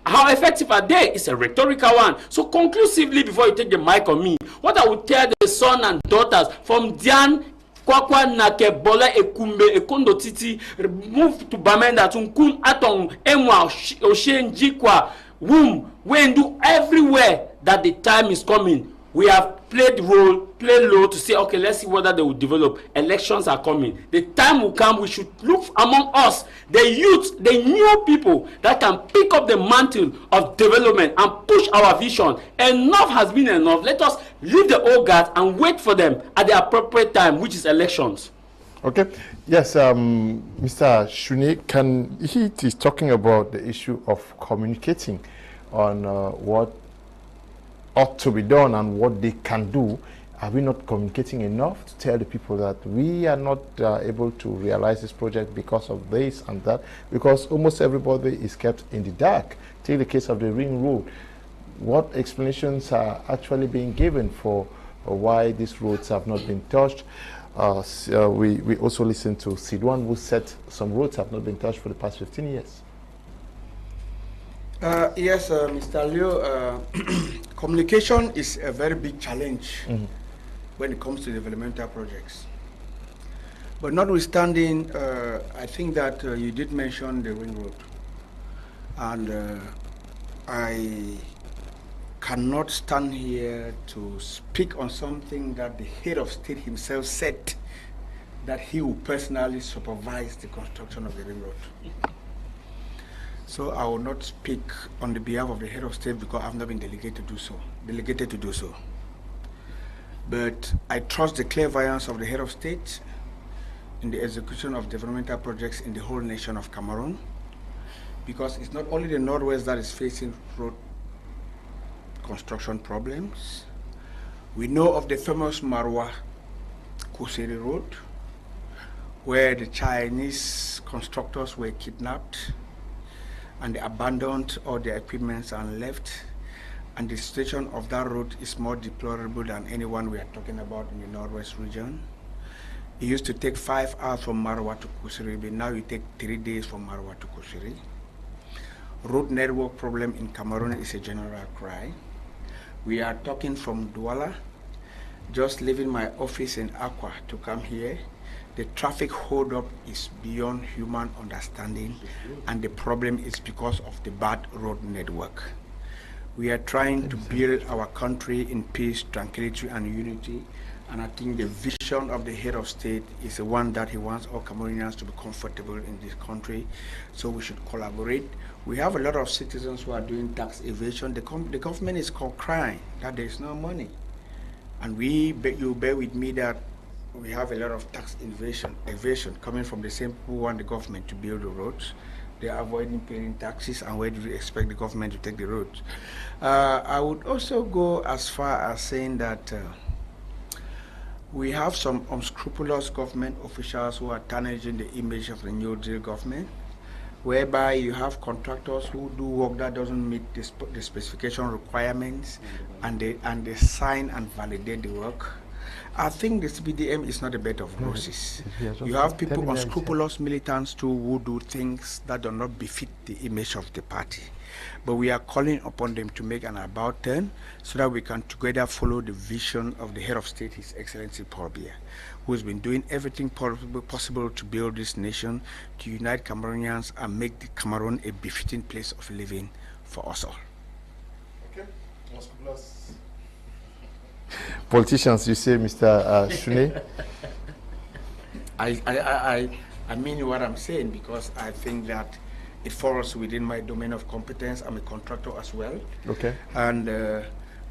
How effective are they? It's a rhetorical one. So conclusively, before you take the mic on me, what I would tell the sons and daughters from Dian Kwakwa Nake Bola Ekumbe Ekondo Titi move to Bamenda Tunkun Atong Emwa Oshenji Kwa Womb Wendu everywhere that the time is coming. We have played role, play low to say, okay, let's see whether they will develop. Elections are coming. The time will come, we should look among us, the youth, the new people that can pick up the mantle of development and push our vision. Enough has been enough. Let us leave the old guard and wait for them at the appropriate time, which is elections. Okay. Yes, Mr. Shune, he is talking about the issue of communicating on what ought to be done and what they can do. Are we not communicating enough to tell the people that we are not able to realize this project because of this and that? Because almost everybody is kept in the dark. Take the case of the ring road. What explanations are actually being given for why these roads have not been touched? We also listened to Sidwan, who said some roads have not been touched for the past 15 years. Yes, Mr. Leo, communication is a very big challenge when it comes to developmental projects. But notwithstanding, I think that you did mention the ring road. And I cannot stand here to speak on something that the head of state himself said that he will personally supervise the construction of the ring road. So I will not speak on the behalf of the head of state because I've not been delegated to do so. But I trust the clairvoyance of the head of state in the execution of developmental projects in the whole nation of Cameroon, because it's not only the Northwest that is facing road construction problems. We know of the famous Marwa Kuseri Road, where the Chinese constructors were kidnapped and they abandoned all their equipments and left. And the situation of that road is more deplorable than anyone we are talking about in the Northwest region. It used to take 5 hours from Marwa to Kusiri, but now you take 3 days from Marwa to Kusiri. Road network problem in Cameroon is a general cry. We are talking from Douala, just leaving my office in Aqua to come here. The traffic hold-up is beyond human understanding, and the problem is because of the bad road network. We are trying to build our country in peace, tranquility, and unity, and I think the vision of the head of state is the one that he wants all Cameroonians to be comfortable in this country, so we should collaborate. We have a lot of citizens who are doing tax evasion. The government is crying that there is no money, and you bear with me that we have a lot of tax evasion coming from the same people who want the government to build the roads. They are avoiding paying taxes, and where do we expect the government to take the roads? I would also go as far as saying that we have some unscrupulous government officials who are tarnishing the image of the New Deal government, whereby you have contractors who do work that doesn't meet the specification requirements, and they sign and validate the work. I think the CBDM is not a bed of roses. You have people, unscrupulous militants too, who do things that do not befit the image of the party. But we are calling upon them to make an about turn so that we can together follow the vision of the head of state, His Excellency Paul Biya, who has been doing everything possible to build this nation, to unite Cameroonians and make the Cameroon a befitting place of living for us all. Okay. Politicians, you say, Mr. Shune? I mean what I'm saying, because I think that it falls within my domain of competence. I'm a contractor as well. Okay. And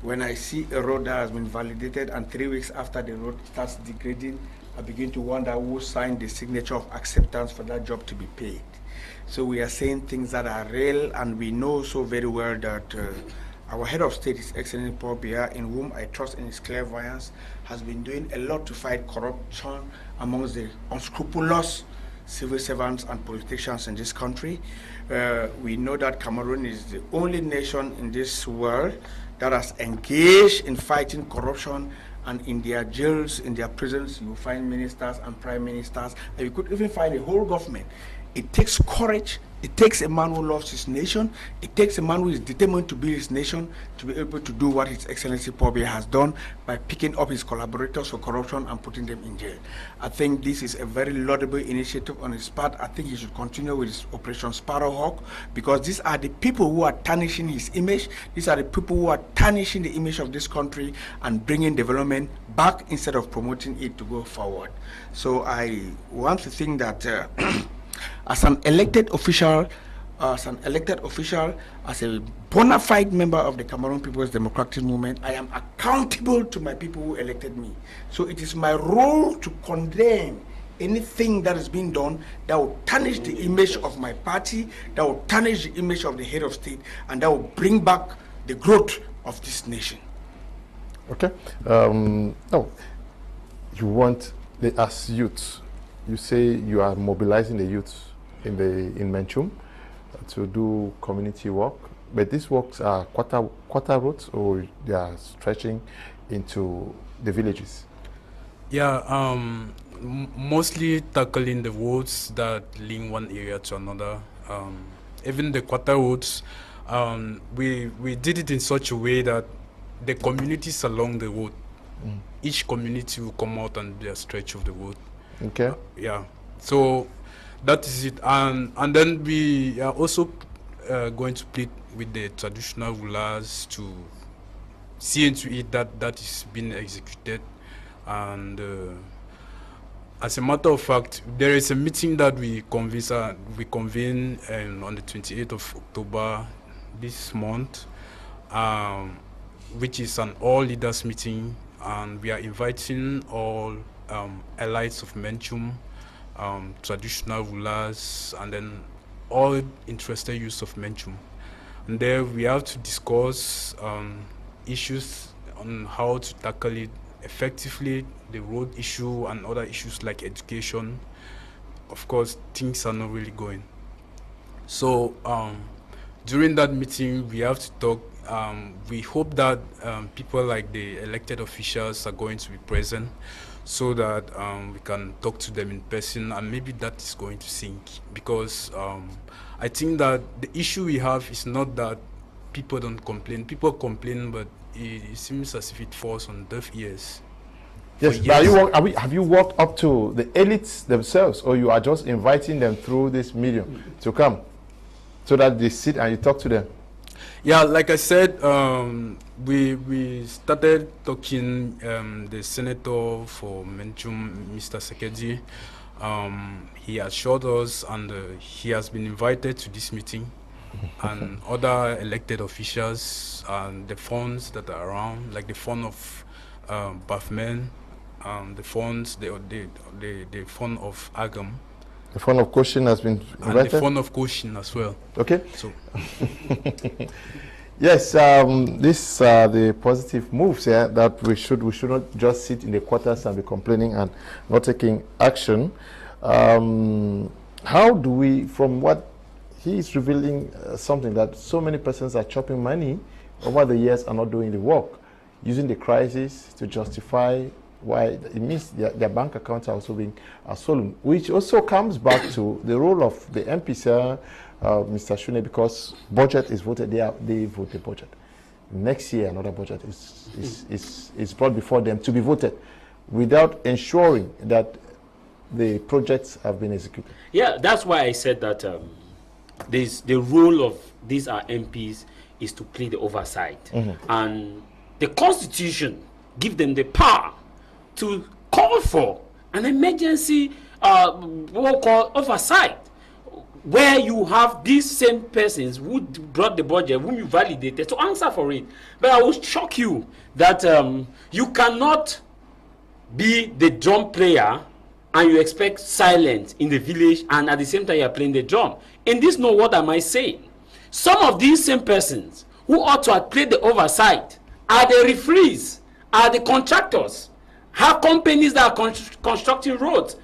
when I see a road that has been validated and 3 weeks after the road starts degrading, I begin to wonder who signed the signature of acceptance for that job to be paid. So we are saying things that are real, and we know so very well that our head of state, His Excellency Paul Biya, in whom I trust in his clairvoyance, has been doing a lot to fight corruption amongst the unscrupulous civil servants and politicians in this country. We know that Cameroon is the only nation in this world that has engaged in fighting corruption, and in their jails, in their prisons, you will find ministers and prime ministers, and you could even find a whole government. It takes courage. It takes a man who loves his nation. It takes a man who is determined to build his nation to be able to do what His Excellency Paul Biya has done by picking up his collaborators for corruption and putting them in jail. I think this is a very laudable initiative on his part. I think he should continue with his Operation Sparrowhawk, because these are the people who are tarnishing his image. These are the people who are tarnishing the image of this country and bringing development back instead of promoting it to go forward. So I want to think that as an elected official, as a bona fide member of the Cameroon People's Democratic Movement, I am accountable to my people who elected me. So it is my role to condemn anything that is being done that will tarnish the image of my party, that will tarnish the image of the head of state, and that will bring back the growth of this nation. Okay. No, you want as youth. You say you are mobilizing the youth in Menchum to do community work, but these works are quarter roads, or they are stretching into the villages? Yeah, mostly tackling the roads that link one area to another. Even the quarter roads, we did it in such a way that the communities along the road, each community will come out and be a stretch of the road. Okay. Yeah. So that is it, and then we are also going to plead with the traditional rulers to see into it that is being executed. And as a matter of fact, there is a meeting that we convene on the 28th of October this month, which is an all leaders meeting, and we are inviting all elites of Menchum, traditional rulers, and then all interested youths of Menchum. And there we have to discuss issues on how to tackle it effectively, the road issue and other issues like education. Of course, things are not really going. So during that meeting, we have to talk. We hope that people like the elected officials are going to be present, so that we can talk to them in person, and maybe that is going to sink. Because I think that the issue we have is not that people don't complain. People complain, but it seems as if it falls on deaf ears. Yes, but have you walked up to the elites themselves, or you are just inviting them through this medium to come, so that they sit and you talk to them? Yeah, like I said, we started talking, the senator for Menchum, Mr. Sekedi. He assured us, and he has been invited to this meeting, and other elected officials, and the funds that are around, like the fund of Bafmen, the funds, the fund of Agam. The fund of Koshin has been invited? And the fund of Koshin as well. Okay. So. Yes, these are the positive moves here, that we should not just sit in the quarters and be complaining and not taking action. How do we, from what he is revealing, something that so many persons are chopping money over the years and not doing the work, using the crisis to justify why it means their bank accounts are also being stolen, which also comes back to the role of the MPs, Mr. Shune, because budget is voted, they vote the budget. Next year, another budget is brought before them to be voted without ensuring that the projects have been executed. Yeah, that's why I said that the role of these MPs is to play the oversight. And the Constitution gives them the power to call for an emergency oversight, where you have these same persons who brought the budget, whom you validated, to answer for it. But I will shock you that you cannot be the drum player and you expect silence in the village, and at the same time you are playing the drum. In this, no, what am I saying? Some of these same persons who ought to have played the oversight are the referees, are the contractors, have companies that are constructing roads,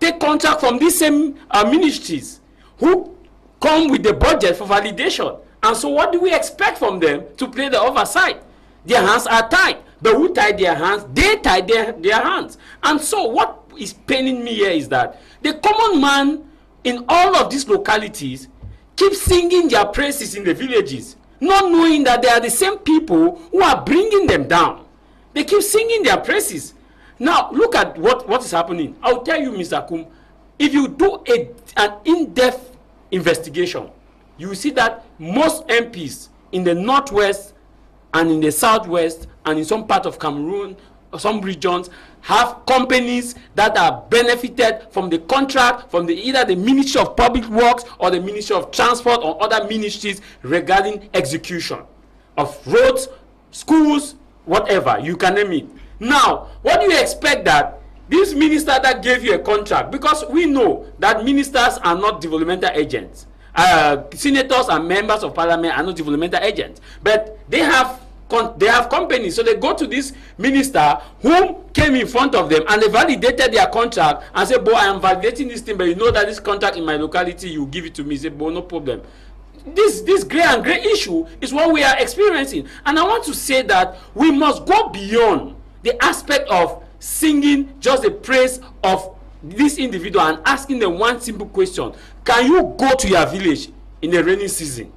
take contract from these same ministries who come with the budget for validation. And so what do we expect from them to play the oversight? Their hands are tied. But who tied their hands? They tied their hands. And so what is paining me here is that the common man in all of these localities keep singing their praises in the villages, not knowing that they are the same people who are bringing them down. They keep singing their praises. Now, look at what is happening. I'll tell you, Mr. Kum, if you do an in-depth investigation, you will see that most MPs in the northwest and in the southwest and in some part of Cameroon, or some regions, have companies that are benefited from the contract from either the Ministry of Public Works or the Ministry of Transport or other ministries regarding execution of roads, schools, whatever, you can name it. Now, what do you expect that this minister that gave you a contract, because we know that ministers are not developmental agents, senators and members of parliament are not developmental agents, but they have companies, so they go to this minister whom came in front of them and they validated their contract and said, boy, I am validating this thing, but you know that this contract in my locality, you give it to me. Say, boy, no problem. This gray and gray issue is what we are experiencing. And I want to say that we must go beyond the aspect of singing just the praise of this individual and asking them one simple question. Can you go to your village in the rainy season?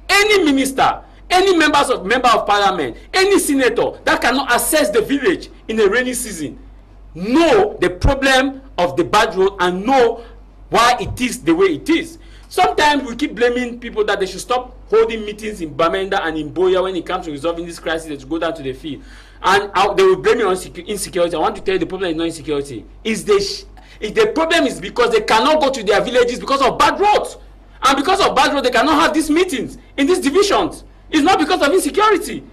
Any minister, any member of parliament, any senator that cannot access the village in the rainy season know the problem of the bad road and know why it is the way it is. Sometimes we keep blaming people that they should stop holding meetings in Bamenda and in Boya when it comes to resolving this crisis. They should go down to the field. And they will blame it on insecurity. I want to tell you the problem is not insecurity. The problem is because they cannot go to their villages because of bad roads. And because of bad roads, they cannot have these meetings in these divisions. It's not because of insecurity.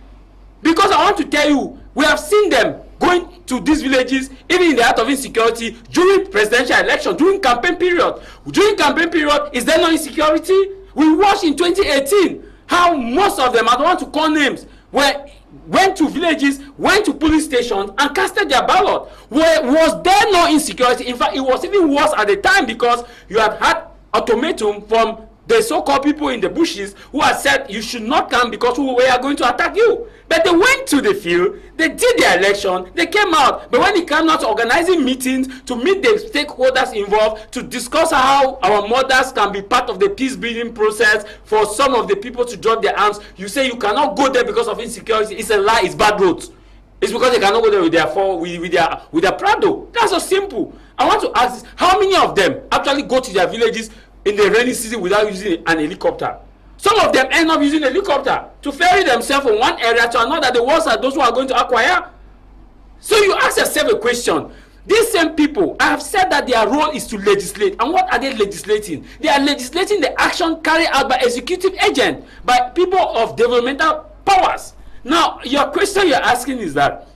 Because I want to tell you, we have seen them going to these villages, even in the heart of insecurity, during presidential election, during campaign period. During campaign period, is there no insecurity? We watched in 2018 how most of them, I don't want to call names, went to villages, went to police stations, and casted their ballot. Was there no insecurity? In fact, it was even worse at the time because you had ultimatum from the so-called people in the bushes who had said you should not come because we are going to attack you. But they went to the field, they did their election, they came out. But when it came out to organizing meetings to meet the stakeholders involved to discuss how our mothers can be part of the peace building process for some of the people to drop their arms, you say you cannot go there because of insecurity. It's a lie, it's bad roads. It's because they cannot go there with their Prado. That's so simple. I want to ask this, how many of them actually go to their villages in the rainy season without using an helicopter? Some of them end up using a helicopter to ferry themselves from one area to another. The ones are those who are going to acquire. So you ask yourself a question. These same people, I have said that their role is to legislate. And what are they legislating? They are legislating the action carried out by executive agents, by people of developmental powers. Now, your question you're asking is that,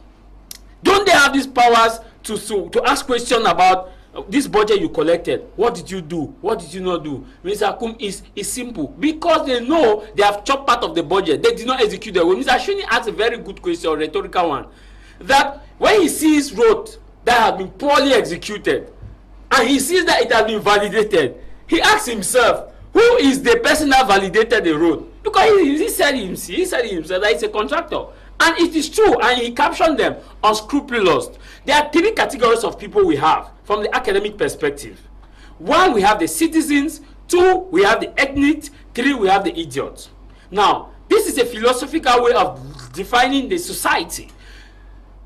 don't they have these powers to ask questions about this budget you collected? What did you do? What did you not do? Mr. Kum, is simple. Because they know they have chopped part of the budget. They did not execute the work. Mr. Shuni asked a very good question, a rhetorical one. That when he sees road that has been poorly executed, and he sees that it has been validated, he asks himself, who is the person that validated the road? Because he said himself that he's a contractor. And it is true, and he captioned them unscrupulous. There are three categories of people we have from the academic perspective. One, we have the citizens. Two, we have the ethnic. Three, we have the idiots. Now, this is a philosophical way of defining the society.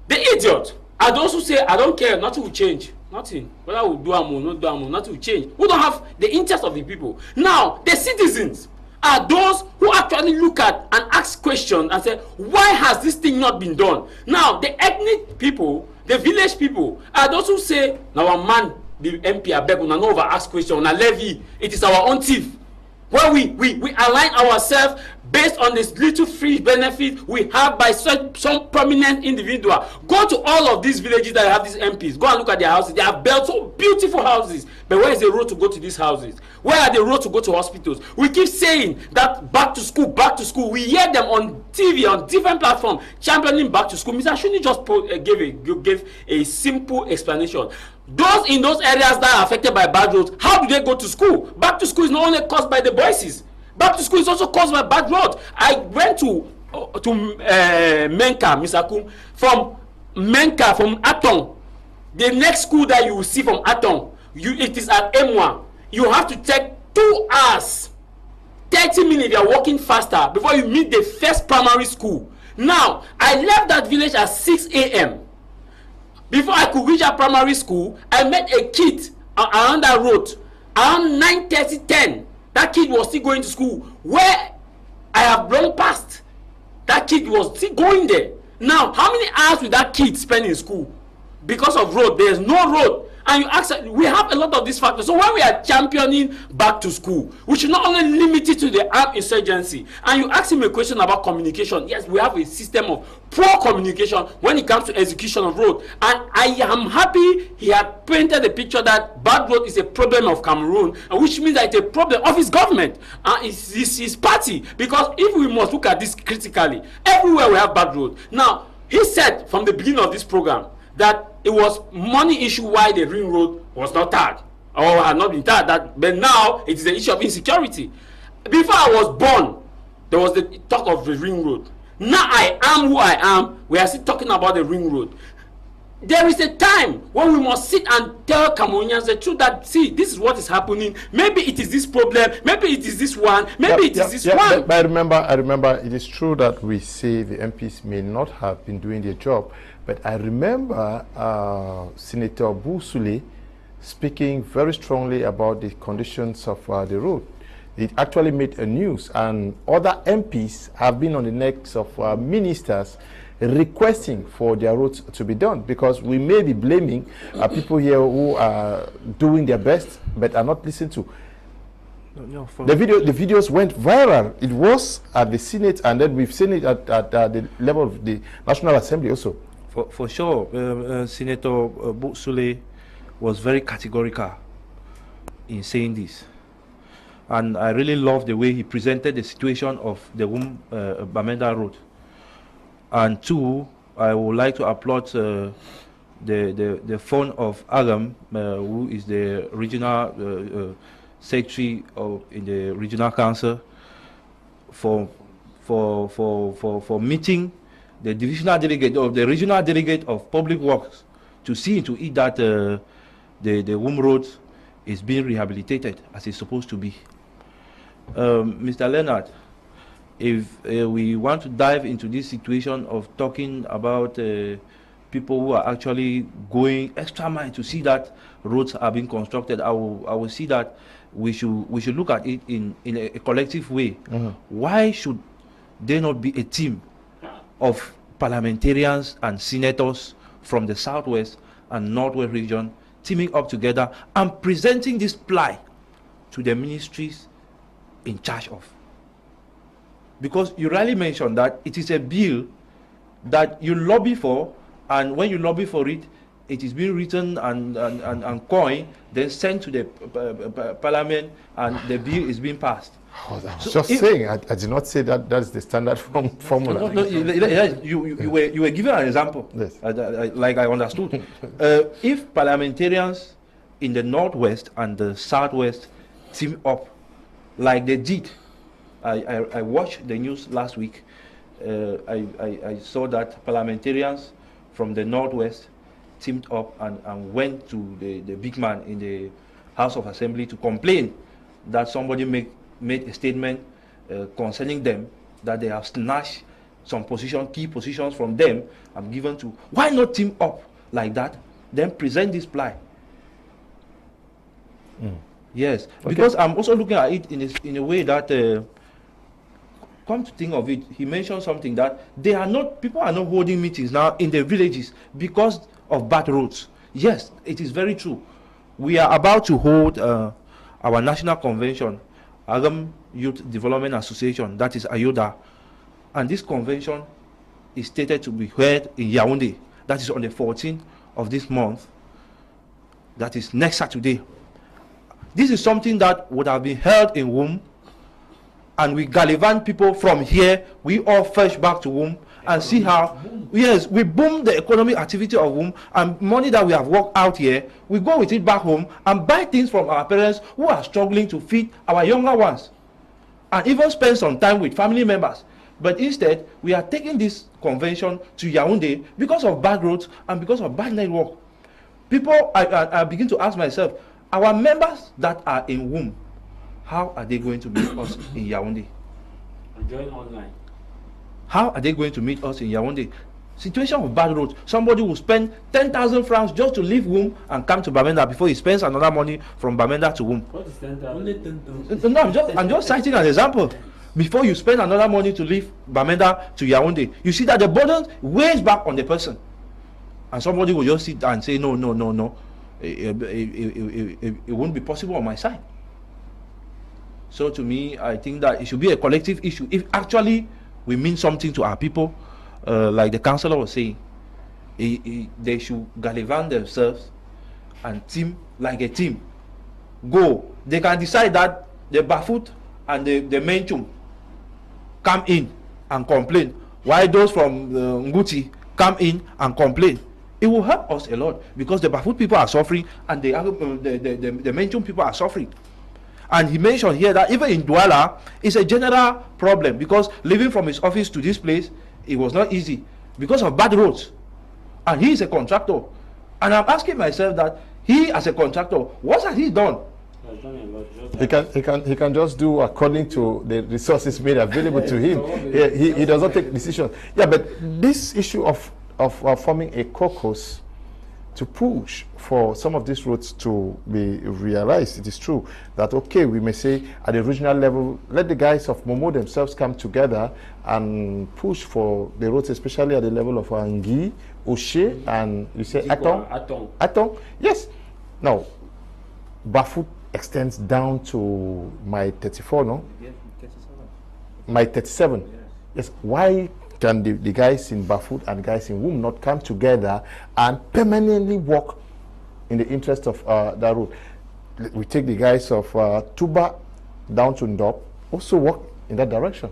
The idiot are those who say, I don't care, nothing will change. Nothing. Whether we do or not do, nothing will change. Who don't have the interest of the people. Now, the citizens are those who actually look at and ask questions and say, why has this thing not been done? Now, the ethnic people, the village people, are those who say, now our man, the MP, I beg, we no over ask question, on a levy, it is our own thief. Where we align ourselves based on this little free benefit we have by some prominent individual. Go to all of these villages that have these MPs. Go and look at their houses. They have built so beautiful houses. But where is the road to go to these houses? Where are the roads to go to hospitals? We keep saying that back to school, back to school. We hear them on TV, on different platforms, championing back to school. Mr. Shuni just gave a simple explanation. Those in those areas that are affected by bad roads, how do they go to school? Back to school is not only caused by the voices. Back to school is also caused by bad roads. I went to Menka, Mr. Kum, from Menka, from Atong. The next school that you will see from Atong, it is at M1. You have to take 2 hours, 30 minutes if you are walking faster before you meet the first primary school. Now, I left that village at 6 a.m. Before I could reach a primary school, I met a kid around that road around 9:30, 10. That kid was still going to school where I have long passed. That kid was still going there. Now, how many hours will that kid spend in school? Because of road, there is no road. And you ask, we have a lot of these factors. So when we are championing back to school, we should not only limit it to the armed insurgency. And you ask him a question about communication. Yes, we have a system of poor communication when it comes to execution of road. And I am happy he had painted the picture that bad road is a problem of Cameroon, which means that it's a problem of his government and his party. Because if we must look at this critically, everywhere we have bad road. Now, he said from the beginning of this program that it was money issue why the ring road was not tagged or had not been tagged. But now it is an issue of insecurity. Before I was born, there was the talk of the ring road. Now I am who I am. We are still talking about the ring road. There is a time when we must sit and tell Cameroonians the truth that, see, this is what is happening. Maybe it is this problem. Maybe it is this one. Maybe it is this one. But I remember it is true that we say the MPs may not have been doing their job. But I remember Senator Boussoulé speaking very strongly about the conditions of the road. It actually made a news, and other MPs have been on the necks of ministers requesting for their roads to be done, because we may be blaming people here who are doing their best but are not listened to. The videos went viral. It was at the Senate, and then we've seen it at the level of the National Assembly also. For sure, Senator Boussoulé was very categorical in saying this. And I really love the way he presented the situation of the Bamenda Road. And two, I would like to applaud the fund of Agam, who is the regional secretary in the regional council, for meeting the divisional delegate of the regional delegate of public works to see to it that the road is being rehabilitated as it's supposed to be. Mr. Leonard, if we want to dive into this situation of talking about people who are actually going extra mile to see that roads are being constructed, I will see that we should look at it in a collective way. Why should there not be a team of parliamentarians and senators from the southwest and northwest region teaming up together and presenting this ply to the ministries in charge of? Because you rightly mentioned that it is a bill that you lobby for, and when you lobby for it, it is being written and coined, then sent to the parliament, and the bill is being passed. I was just saying, I did not say that that's the standard formula. No, you were given an example, yes. Like I understood. If parliamentarians in the northwest and the southwest team up, like they did, I watched the news last week. I saw that parliamentarians from the northwest teamed up and went to the big man in the House of Assembly to complain that somebody made a statement concerning them, that they have snatched some key positions from them and given to. Why not team up like that, then present this ply? Yes, okay. Because I'm also looking at it in a way that, come to think of it, he mentioned something that people are not holding meetings now in the villages because of bad roads. Yes, it is very true. We are about to hold our national convention, Agam Youth Development Association, that is Ayoda, and this convention is stated to be held in Yaoundé. That is on the 14th of this month. That is next Saturday. This is something that would have been held in Womb, and we gallivant people from here, we all fetch back to Womb and see how, yes, we boom the economic activity of Womb, and money that we have worked out here, we go with it back home and buy things from our parents who are struggling to feed our younger ones, and even spend some time with family members. But instead, we are taking this convention to Yaoundé because of bad roads and because of bad network. People, I begin to ask myself, our members that are in Womb, how are they going to meet us in Yaoundé? Join online. How are they going to meet us in Yaoundé? Situation of bad roads. Somebody will spend 10,000 francs just to leave Womb and come to Bamenda before he spends another money from Bamenda to Womb. What is 10,000? Only 10,000. No, I'm just citing an example. Before you spend another money to leave Bamenda to Yaoundé, you see that the burden weighs back on the person. And somebody will just sit and say, no. It won't be possible on my side. So to me, I think that it should be a collective issue. If actually we mean something to our people, like the councillor was saying, they should gallivant themselves and team like a team. Go. They can decide that the Bafut and the Menchum come in and complain, while those from Nguti come in and complain. It will help us a lot, because the Bafut people are suffering and the Menchum people are suffering. And he mentioned here that even in Douala, it's a general problem, because living from his office to this place, it was not easy because of bad roads. And he is a contractor. And I'm asking myself that he, as a contractor, what has he done? He can just do according to the resources made available to him. He does not take decisions. Yeah, but this issue of forming a caucus to push for some of these roads to be realized, it is true that, okay, we may say at the regional level, let the guys of Momo themselves come together and push for the roads, especially at the level of Angi, Oshe, and you say Atong. Yes. Now, Bafut extends down to my 34, no? Yes, 37. My 37. Yes. Why can the guys in Bafut and guys in Womb not come together and permanently work in the interest of that road? We take the guys of Tuba down to Ndop, also work in that direction.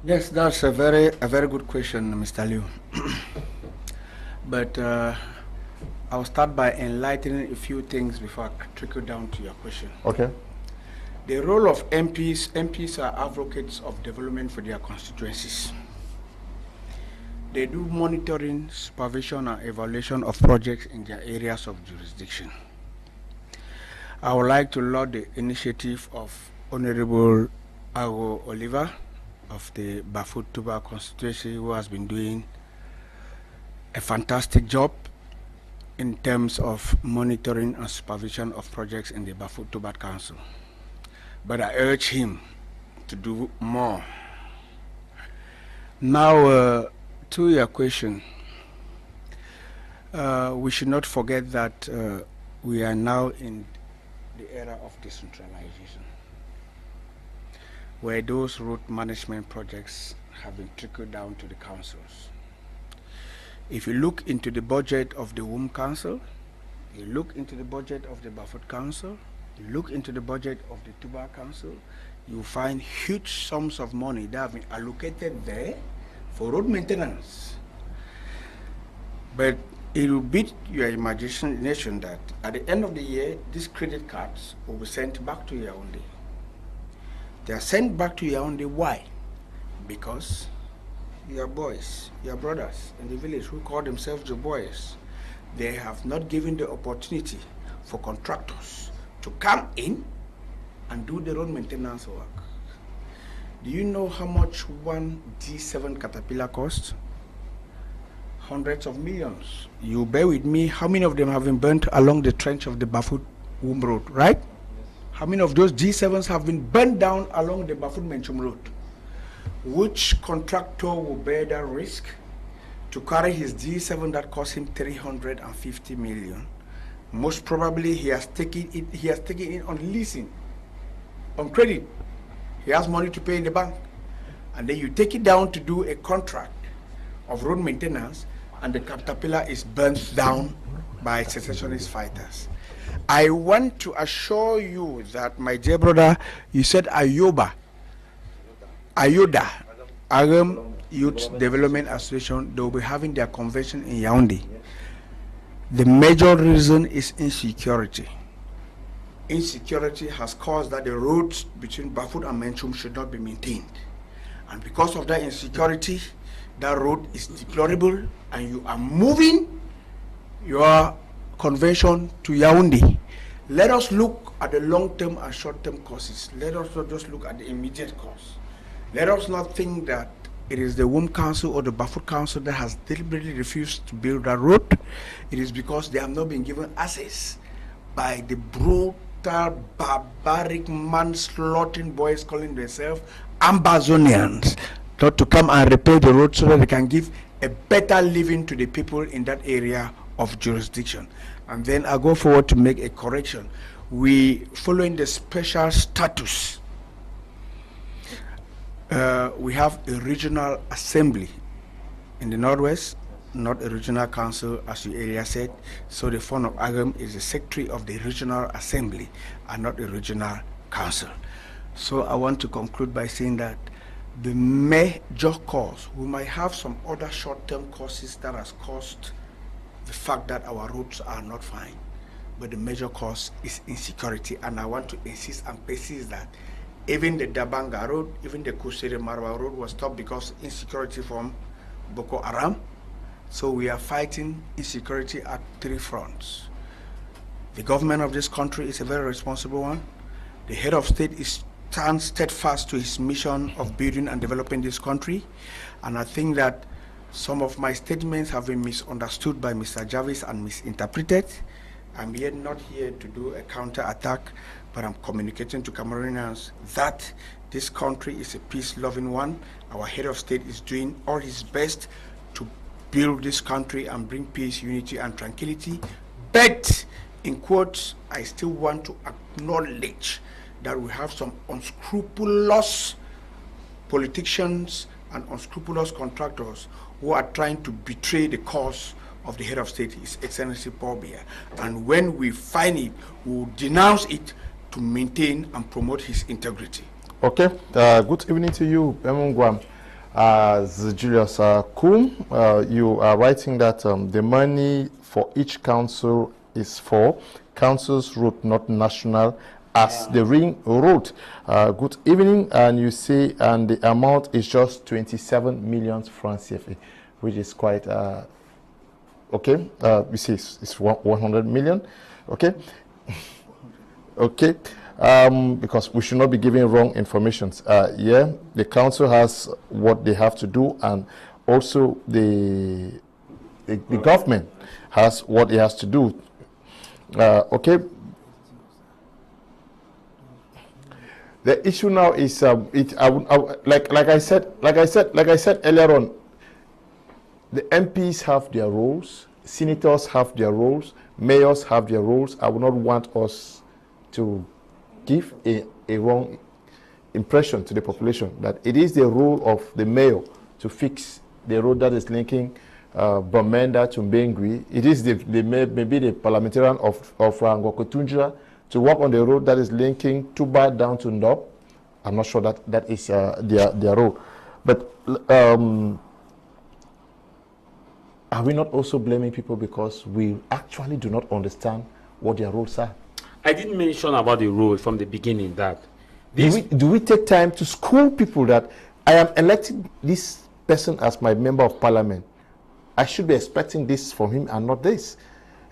Yes, that's a very good question, Mr. Liu. But I'll start by enlightening a few things before I trickle down to your question. Okay. The role of MPs are advocates of development for their constituencies. They do monitoring, supervision, and evaluation of projects in their areas of jurisdiction. I would like to laud the initiative of Honorable Ago Oliver of the Bafut Tuba constituency, who has been doing a fantastic job in terms of monitoring and supervision of projects in the Bafut Tuba Council. But I urge him to do more. Now, to your question, we should not forget that we are now in the era of decentralization, where those road management projects have been trickled down to the councils. If you look into the budget of the Womb Council, you look into the budget of the Bafut Council, you look into the budget of the Tuba Council, you find huge sums of money that have been allocated there for road maintenance. But it will beat your imagination that at the end of the year, these credit cards will be sent back to Yaoundé. They are sent back to Yaoundé. Why? Because your boys, your brothers in the village who call themselves the boys, they have not given the opportunity for contractors to come in and do the road maintenance work. Do you know how much one D7 Caterpillar costs? Hundreds of millions. You bear with me, how many of them have been burnt along the trench of the Bafut Womb Road, right? Yes. How many of those G7s have been burnt down along the Bafut Menchum Road? Which contractor will bear that risk to carry his G7 that cost him 350 million? Most probably he has taken it on leasing, on credit. He has money to pay in the bank. And then you take it down to do a contract of road maintenance, and the Caterpillar is burnt down by secessionist fighters. I want to assure you that, my dear brother, you said Ayoda, Agam Youth Development Association, they will be having their convention in Yaoundé. The major reason is insecurity. Insecurity has caused that the roads between Bafut and Menchum should not be maintained. And because of that insecurity, that road is deplorable, and you are moving your convention to Yaoundé. Let us look at the long-term and short-term causes. Let us not just look at the immediate cause. Let us not think that it is the Womb Council or the Bafut Council that has deliberately refused to build that road. It is because they have not been given access by the brutal, barbaric, man-slaughtering boys calling themselves Ambazonians, not to come and repair the road so that they can give a better living to the people in that area of jurisdiction. And then I go forward to make a correction. We, following the special status, we have a regional assembly in the Northwest, not a regional council, as you earlier said. So the Fund of Agam is the secretary of the regional assembly and not the regional council. So I want to conclude by saying that the major cause, we might have some other short-term causes that has caused the fact that our roads are not fine, but the major cause is insecurity. And I want to insist and persist that even the Dabanga road, even the Kusere Marwa road was stopped because insecurity from Boko Haram. So we are fighting insecurity at 3 fronts. The government of this country is a very responsible one. The head of state stands steadfast to his mission of building and developing this country. And I think that some of my statements have been misunderstood by Mr. Jarvis and misinterpreted. I'm not here to do a counter-attack, but I'm communicating to Cameroonians that this country is a peace-loving one. Our head of state is doing all his best to build this country and bring peace, unity, and tranquility. But, in quotes, I still want to acknowledge that we have some unscrupulous politicians and unscrupulous contractors who are trying to betray the cause of the head of state, His Excellency Paul Biya. And when we find it, we will denounce it to maintain and promote his integrity. Okay, good evening to you, Emungwam. Julius Kum, you are writing that the money for each council is for council's route, not national, as the ring road. Good evening, and you say, and the amount is just 27 million francs CFA, which is quite okay. You see, it's 100 million. Okay, okay. Because we should not be giving wrong information. Yeah, the council has what they have to do, and also the government has what it has to do. Okay. The issue now is like I said earlier on. The MPs have their roles, senators have their roles, mayors have their roles. I would not want us to give a wrong impression to the population that it is the role of the mayor to fix the road that is linking Bamenda to Mbengui. It is maybe the parliamentarian of Ngokotunjira to work on the road that is linking Tuba down to Ndop. I'm not sure that is their role. But are we not also blaming people because we actually do not understand what their roles are? I didn't mention about the road from the beginning that do we take time to school people that I am electing this person as my member of parliament? I should be expecting this from him and not this.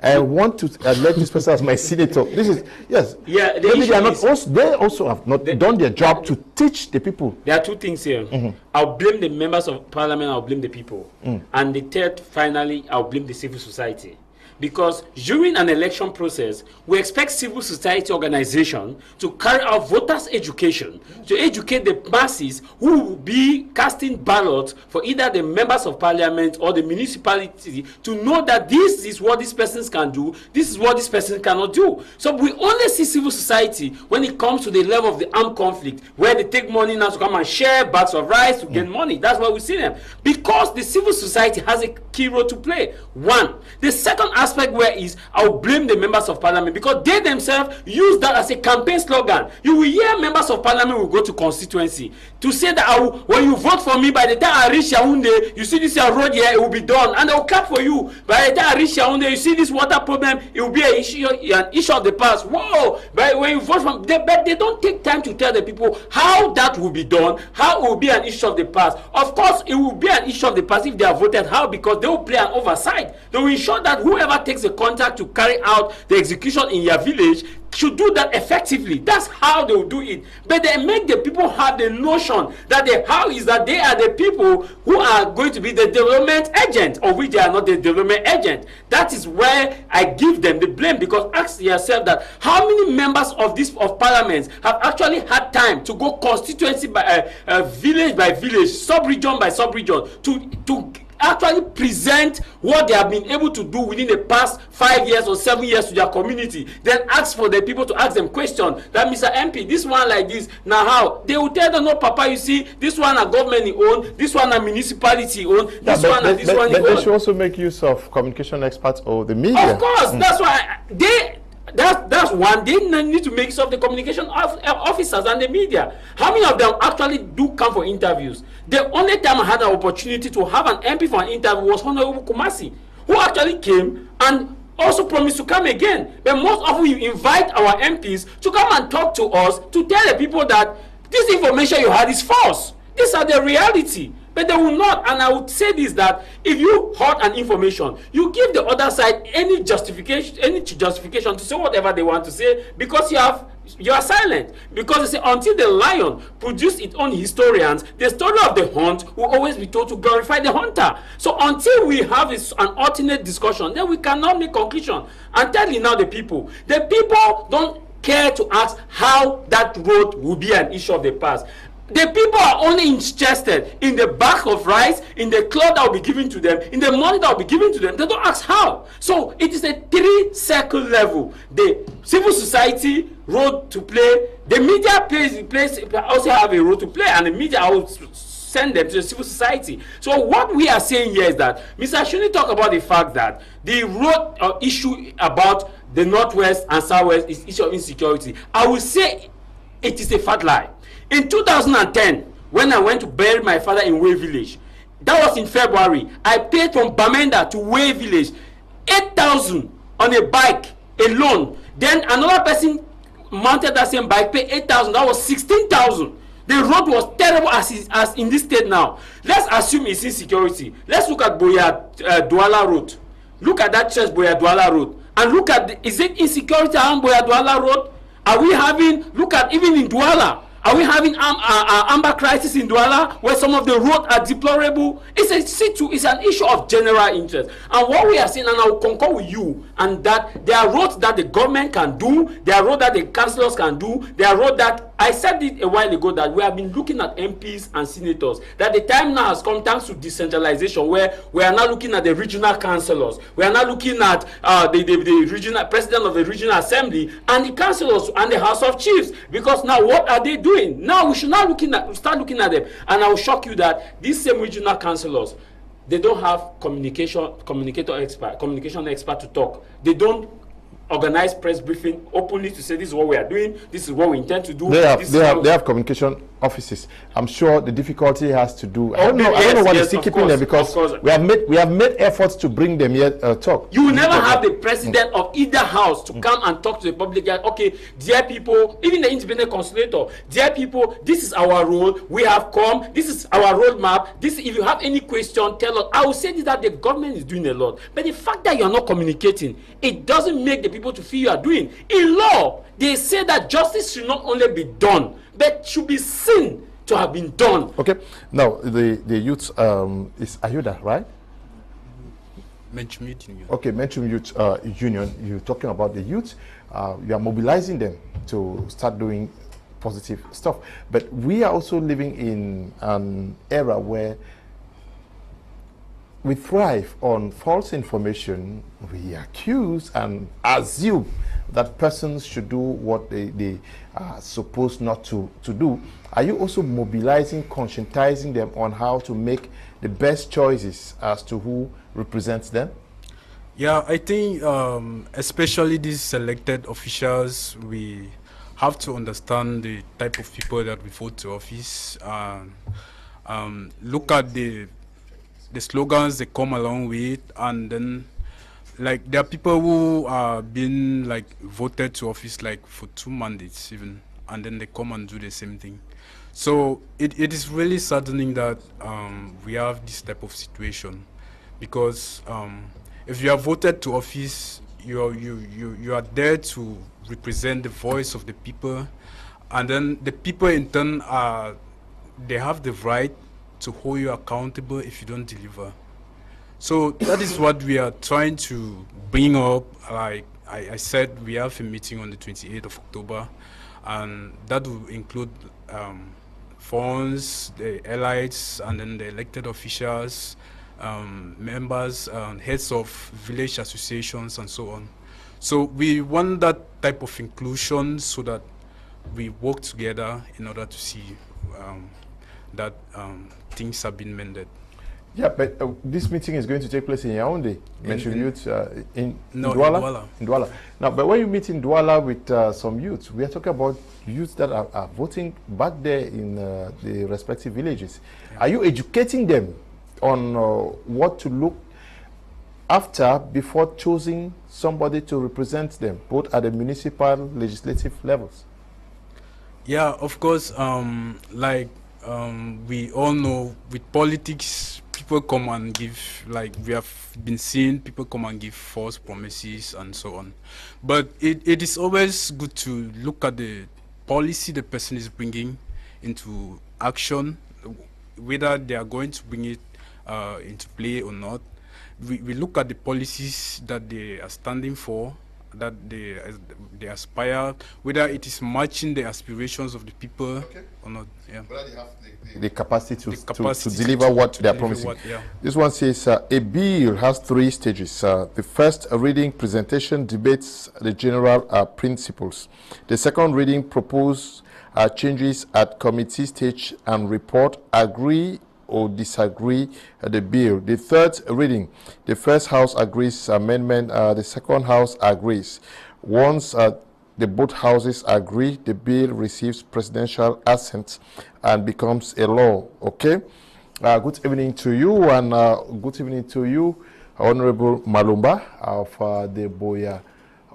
I want to elect this person as my senator. This is, yes. Yeah, maybe they are not also, they also have not done their job to teach the people. There are two things here. I'll blame the members of parliament, I'll blame the people. And the third, finally, I'll blame the civil society. Because during an election process, we expect civil society organization to carry out voters' education, to educate the masses who will be casting ballots for either the members of parliament or the municipality to know that this is what these persons can do, this is what this person cannot do. So we only see civil society when it comes to the level of the armed conflict, where they take money now to come and share bags of rice to get money. That's why we see them. Because the civil society has a key role to play. One. The second aspect aspect where is I will blame the members of parliament because they themselves use that as a campaign slogan. You will hear members of parliament will go to constituency to say that when you vote for me, by the time I reach Yaoundé, you see this road here, it will be done, and they will clap for you. By the time I reach Yaoundé, you see this water problem, it will be an issue of the past. Whoa! But when you vote from, but they don't take time to tell the people how that will be done, how it will be an issue of the past. Of course, it will be an issue of the past if they are voted. How? Because they will play an oversight. They will ensure that whoever takes the contract to carry out the execution in your village should do that effectively. That's how they will do it. But they make the people have the notion that how is that they are the people who are going to be the development agent, of which they are not the development agent. That is where I give them the blame, because ask yourself that how many members of parliament have actually had time to go constituency by village, sub-region by sub-region to actually present what they have been able to do within the past 5 years or 7 years to their community, then ask for the people to ask them question that Mr. MP, this one like this, now how? They will tell them, no papa, you see, this one a government own, this one a municipality own, this one and this one but they should also make use of communication experts or the media. Of course, that's why that's one. They need to make use of the communication officers and the media. How many of them actually do come for interviews? The only time I had an opportunity to have an MP for an interview was Honorable Kumasi, who actually came and also promised to come again. But most often you invite our MPs to come and talk to us to tell the people that this information you had is false. These are the reality. But they will not. And I would say this, that if you hold an information, you give the other side any justification to say whatever they want to say, because you are silent. Because they say until the lion produces its own historians, the story of the hunt will always be told to glorify the hunter. So until we have an alternate discussion, then we cannot make conclusion. And tell you now the people don't care to ask how that road will be an issue of the past. The people are only interested in the bag of rice, in the cloth that will be given to them, in the money that will be given to them. They don't ask how. So it is a 3-circle level. The civil society role to play, the media also have a role to play, and the media will send them to the civil society. So what we are saying here is that Mr. Shuni talked about the fact that the road issue about the Northwest and Southwest is issue of insecurity. I will say it is a fat lie. In 2010, when I went to bury my father in Way Village, that was in February, I paid from Bamenda to Way Village 8,000 on a bike alone. Then another person mounted that same bike, paid 8,000. That was 16,000. The road was terrible as in this state now. Let's assume it's insecurity. Let's look at Boya Douala Road. Look at that church, Boya Douala Road. And look at, is it insecurity around Boya Douala Road? Are we having, look at even in Douala, are we having Ambe crisis in Douala, where some of the roads are deplorable? It's an issue of general interest. And what we are saying, and I will concur with you, and that there are roads that the government can do, there are roads that the councillors can do, there are roads that, I said it a while ago, that we have been looking at MPs and senators, that the time now has come thanks to decentralization, where we are now looking at the regional councillors, we are now looking at the regional president of the regional assembly, and the councillors and the House of Chiefs, because now what are they doing? Now we should now start looking at them. And I will shock you that these same regional councillors, they don't have communication expert to talk. They don't organize press briefing openly to say this is what we are doing, this is what we intend to do. They have communication offices. I'm sure the difficulty has to do. I don't know what is still keeping them, because we have made efforts to bring them here talk. You will never have the president of either house to come and talk to the public. Okay, dear people, even the independent consultator, dear people, this is our role. We have come. This is our roadmap. This, if you have any question, tell us. I will say that the government is doing a lot, but the fact that you are not communicating, it doesn't make the people to feel you are doing. In law, they say that justice should not only be done, but should be seen to have been done. Okay. Now the youth is Ayuda, right? Menchum Youth Union. Okay, Menchum Youth Union. You're talking about the youth. You are mobilizing them to start doing positive stuff. But we are also living in an era where we thrive on false information. We accuse and assume that persons should do what they are supposed not to do. Are you also mobilizing, conscientizing them on how to make the best choices as to who represents them? Yeah, I think especially these selected officials, we have to understand the type of people that we vote to office. Look at the slogans they come along with, and then like there are people who are being like voted to office like for 2 mandates even, and then they come and do the same thing. So it is really saddening that we have this type of situation, because if you are voted to office, you are there to represent the voice of the people, and then the people in turn they have the right to hold you accountable if you don't deliver. So that is what we are trying to bring up. Like I said, we have a meeting on the 28th of October, and that will include funds, the elites, and then the elected officials, members, heads of village associations, and so on. So we want that type of inclusion so that we work together in order to see that things have been mended. Yeah, but this meeting is going to take place in Yaoundé. Mention youth in Douala. In Douala. Now, but when you meet in Douala with some youths, we are talking about youths that are voting back there in the respective villages. Yeah. Are you educating them on what to look after before choosing somebody to represent them, both at the municipal, legislative levels? Yeah, of course. We all know with politics, people come and give, like we have been seeing, people come and give false promises and so on. But it is always good to look at the policy the person is bringing into action, whether they are going to bring it into play or not. We look at the policies that they are standing for, that they aspire, whether it is matching the aspirations of the people or not. Yeah. Whether they have the capacity to deliver what they are promising. This one says a bill has 3 stages. The first reading, presentation, debates the general principles. The second reading, propose changes at committee stage and report, agree or disagree the bill. The third reading, the first house agrees amendment, the second house agrees. Once the both houses agree, the bill receives presidential assent and becomes a law. Okay. Good evening to you, and good evening to you, Honorable Malumba of the Boya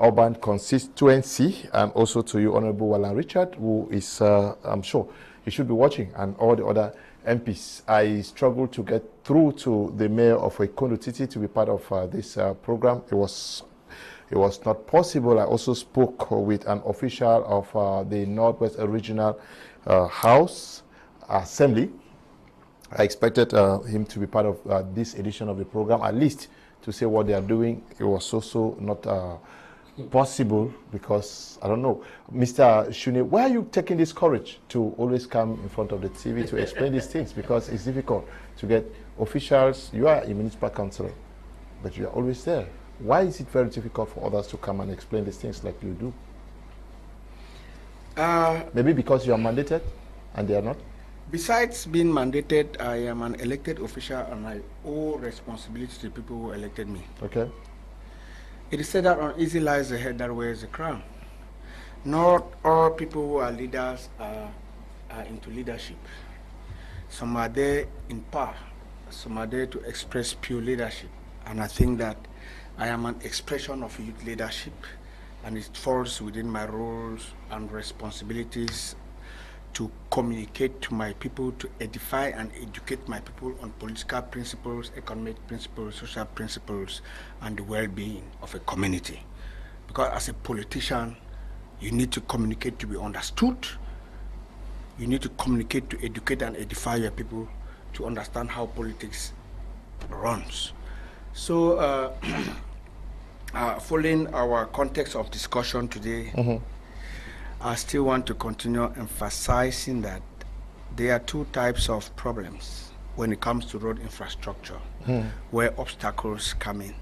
Urban Constituency, and also to you, Honorable Wallan Richard, who is, I'm sure, he should be watching, and all the other MPs. I struggled to get through to the mayor of Ikondo Titi to be part of this program. It was not possible. I also spoke with an official of the Northwest Regional House Assembly. I expected him to be part of this edition of the program, at least to say what they are doing. It was also not possible because, I don't know. Mr. Shune, why are you taking this courage to always come in front of the TV to explain these things? Because it's difficult to get officials. You are a municipal councillor, but you are always there. Why is it very difficult for others to come and explain these things like you do? Maybe because you are mandated and they are not? Besides being mandated, I am an elected official and I owe responsibility to the people who elected me. Okay. It is said that on easy lies the head that wears the crown. Not all people who are leaders are into leadership. Some are there in power. Some are there to express pure leadership. And I think that I am an expression of youth leadership, and it falls within my roles and responsibilities to communicate to my people, to edify and educate my people on political principles, economic principles, social principles, and the well-being of a community. Because as a politician, you need to communicate to be understood. You need to communicate to educate and edify your people to understand how politics runs. So, following our context of discussion today, I still want to continue emphasizing that there are 2 types of problems when it comes to road infrastructure, where obstacles come in,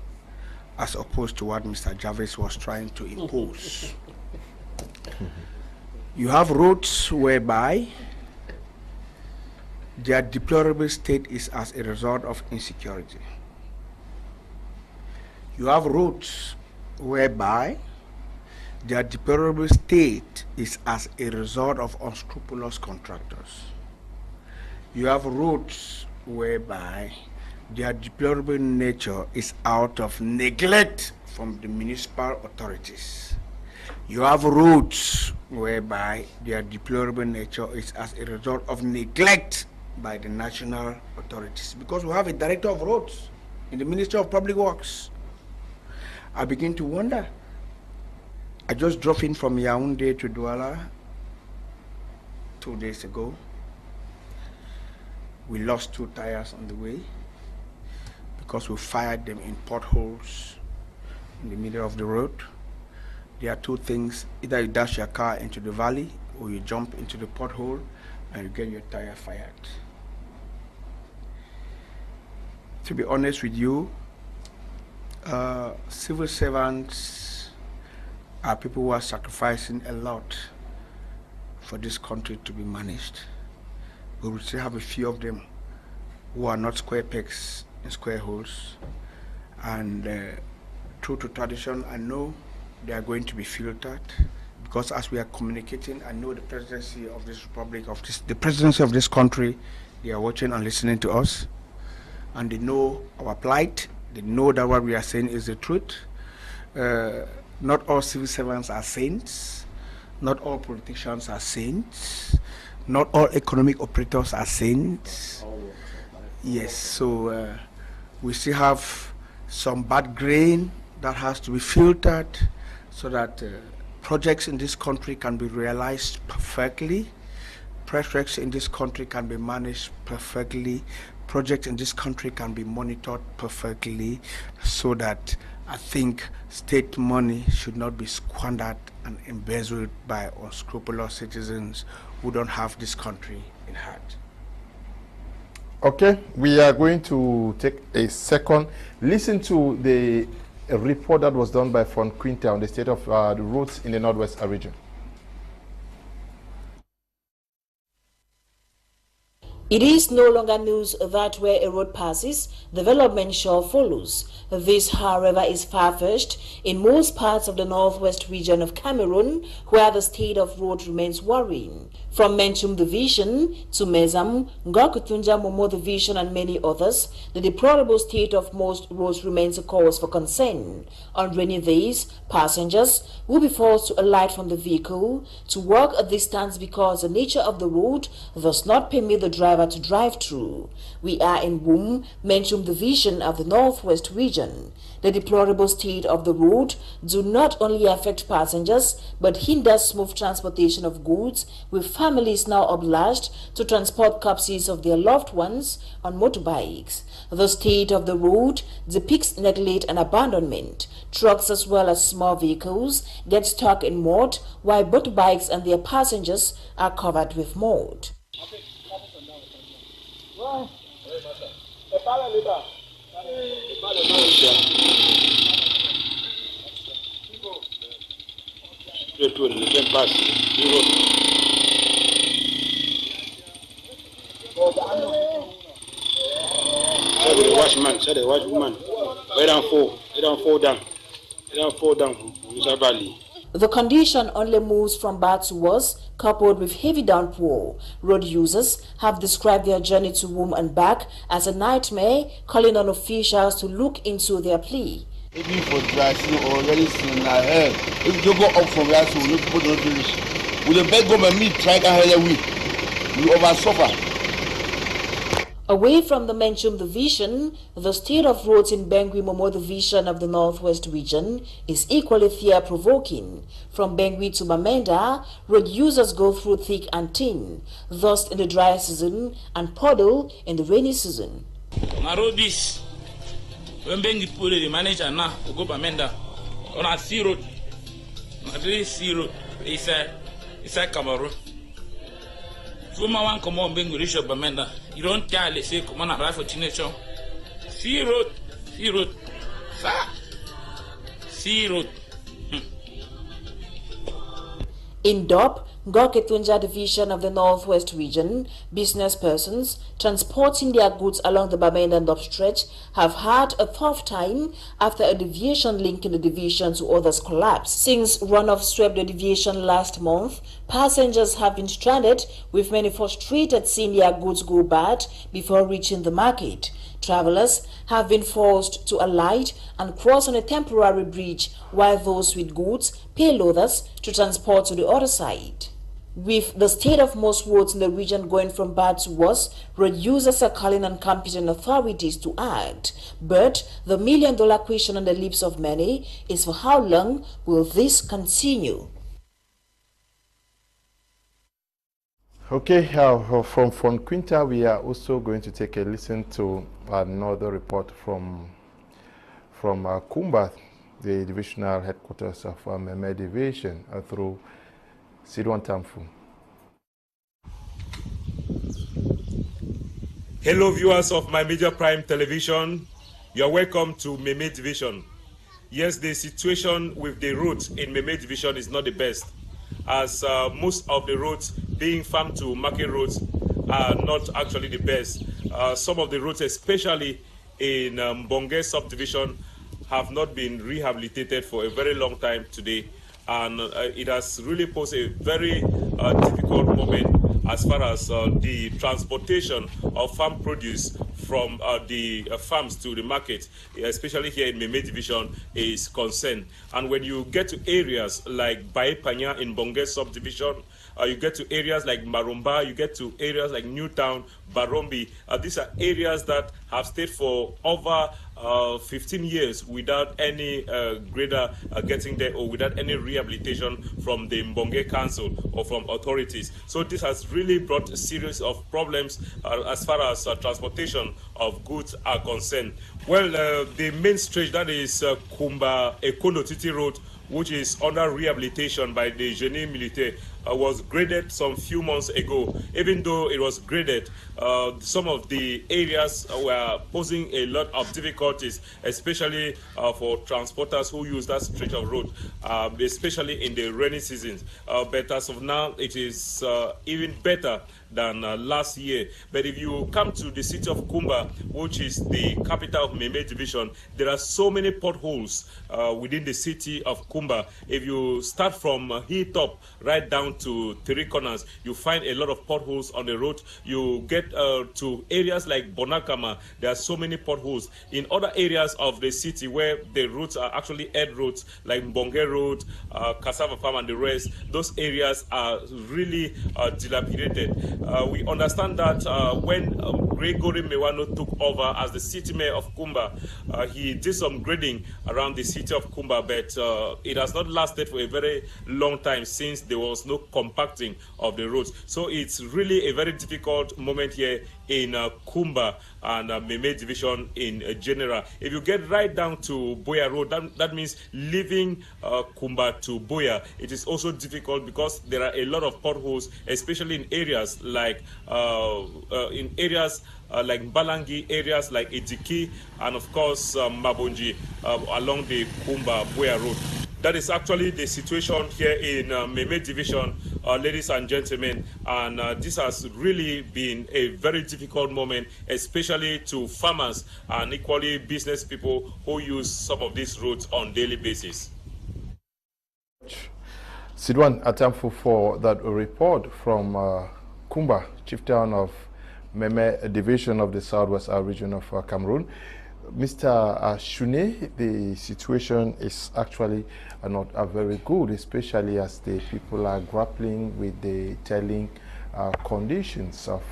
as opposed to what Mr. Jarvis was trying to impose. You have roads whereby their deplorable state is as a result of insecurity. You have roads whereby their deplorable state is as a result of unscrupulous contractors. You have roads whereby their deplorable nature is out of neglect from the municipal authorities. You have roads whereby their deplorable nature is as a result of neglect by the national authorities, because we have a director of roads in the Ministry of Public Works. I begin to wonder. I just drove in from Yaoundé to Douala 2 days ago. We lost 2 tires on the way because we fired them in potholes in the middle of the road. There are 2 things: either you dash your car into the valley or you jump into the pothole and you get your tire fired. To be honest with you, civil servants are people who are sacrificing a lot for this country to be managed. But we still have a few of them who are not square pegs in square holes. And true to tradition, I know they are going to be filtered, because as we are communicating, I know the presidency of this republic, the presidency of this country, they are watching and listening to us, and they know our plight. They know that what we are saying is the truth. Not all civil servants are saints. Not all politicians are saints. Not all economic operators are saints. Yes, so we still have some bad grain that has to be filtered so that projects in this country can be realized perfectly. Projects in this country can be managed perfectly. Projects in this country can be monitored perfectly, so that I think state money should not be squandered and embezzled by unscrupulous citizens who don't have this country in heart. Okay, we are going to take a second. Listen to the report that was done by Von Quinta on the state of the roads in the Northwest region. It is no longer news that where a road passes, development sure follows. This, however, is far-fetched in most parts of the northwest region of Cameroon, where the state of road remains worrying. From Menchum Division to Mezam, Ngokutunja Momo Division and many others, the deplorable state of most roads remains a cause for concern. On rainy days, passengers will be forced to alight from the vehicle to walk a distance because the nature of the road does not permit the driver to drive through. We are in Boom, Menchum Division of the Northwest region. The deplorable state of the road do not only affect passengers but hinder smooth transportation of goods, with families now obliged to transport corpses of their loved ones on motorbikes. The state of the road depicts neglect and abandonment. Trucks as well as small vehicles get stuck in mud, while motorbikes and their passengers are covered with mud. Said the watchman, they don't fall down. The condition only moves from bad to worse, coupled with heavy downpour. Road users have described their journey to Womb and back as a nightmare, calling on officials to look into their plea. Even for dry season or rainy season ahead, if you go up from that, so look for the village. With the big government meet, try to hell we over suffer. Away from the Menchum Division, the state of roads in Bangui Momo Division of the Northwest region is equally fear-provoking. From Bangui to Bamenda, road users go through thick and thin, thus in the dry season and puddle in the rainy season. Narobis, when Bangui put the manager now to go Bamenda on a sea road, it's a Cameroon. So my one come on Bangui reach Bamenda. You don't tell let's say come on arrive for teenager. Sea road, sea road. In Dop, Goketunja Division of the Northwest Region, business persons transporting their goods along the Bamenda stretch have had a tough time after a deviation linking the division to others collapsed. Since runoff swept the deviation last month, passengers have been stranded, with many frustrated seeing their goods go bad before reaching the market. Travelers have been forced to alight and cross on a temporary bridge, while those with goods pay loaders to transport to the other side. With the state of most roads in the region going from bad to worse, road users are calling on competent authorities to act. But the million-dollar question on the lips of many is, for how long will this continue? Okay, from Quinta, we are also going to take a listen to another report from Kumba, the divisional headquarters of Meme Division, through Sidwan Tamfu. Hello viewers of My Major Prime Television, you are welcome to Meme Division. Yes, the situation with the roads in Meme Division is not the best, as most of the roads being farm to market roads are not actually the best. Some of the roads, especially in Mbonge subdivision, have not been rehabilitated for a very long time today, and it has really posed a very difficult moment as far as the transportation of farm produce from the farms to the market, especially here in Meme Division, is concerned. And when you get to areas like Baepanya in Mbonge subdivision, you get to areas like Marumba, you get to areas like Newtown, Barombi. These are areas that have stayed for over 15 years without any grader getting there, or without any rehabilitation from the Mbonge Council or from authorities. So this has really brought a series of problems as far as transportation of goods are concerned. Well, the main stretch, that is Kumba Ekono Titi Road, which is under rehabilitation by the Génie Militaire, was graded some few months ago. Even though it was graded, some of the areas were posing a lot of difficulties, especially for transporters who use that stretch of road, especially in the rainy seasons. But as of now, it is even better than last year. But if you come to the city of Kumba, which is the capital of Meme Division, there are so many potholes within the city of Kumba. If you start from Hilltop right down to Three Corners, you find a lot of potholes on the road. You get to areas like Bonakama, there are so many potholes. In other areas of the city where the roads are actually head roads, like Mbonge Road, Cassava Farm and the rest, those areas are really dilapidated. We understand that when Gregory Mewano took over as the city mayor of Kumba, he did some grading around the city of Kumba, but it has not lasted for a very long time, since there was no compacting of the roads. So it's really a very difficult moment here in Kumba and Meme Division in general. If you get right down to Boya Road, that means leaving Kumba to Boya, it is also difficult because there are a lot of potholes, especially in areas like like Balangi, areas like Idiki, and of course Mabonji along the Kumba-Boya Road. That is actually the situation here in Meme Division, ladies and gentlemen, and this has really been a very difficult moment, especially to farmers and equally business people who use some of these roads on a daily basis. Sidwan Atamfu for that report from Kumba, chief town of Meme Division of the Southwest region of Cameroon. Mr. Shune, the situation is actually not very good, especially as the people are grappling with the telling conditions of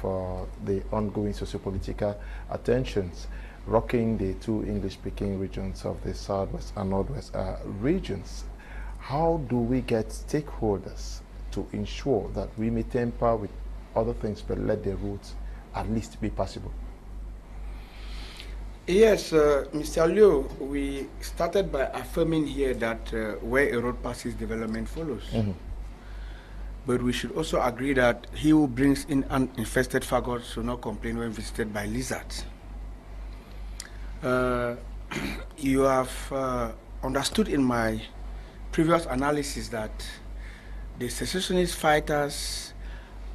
the ongoing sociopolitical tensions rocking the two English-speaking regions of the Southwest and Northwest regions. How do we get stakeholders to ensure that we may temper with other things but let the routes at least be passable? Yes, Mr. Liu, we started by affirming here that where a road passes, development follows. But we should also agree that he who brings in uninfested faggots should not complain when visited by lizards. You have understood in my previous analysis that the secessionist fighters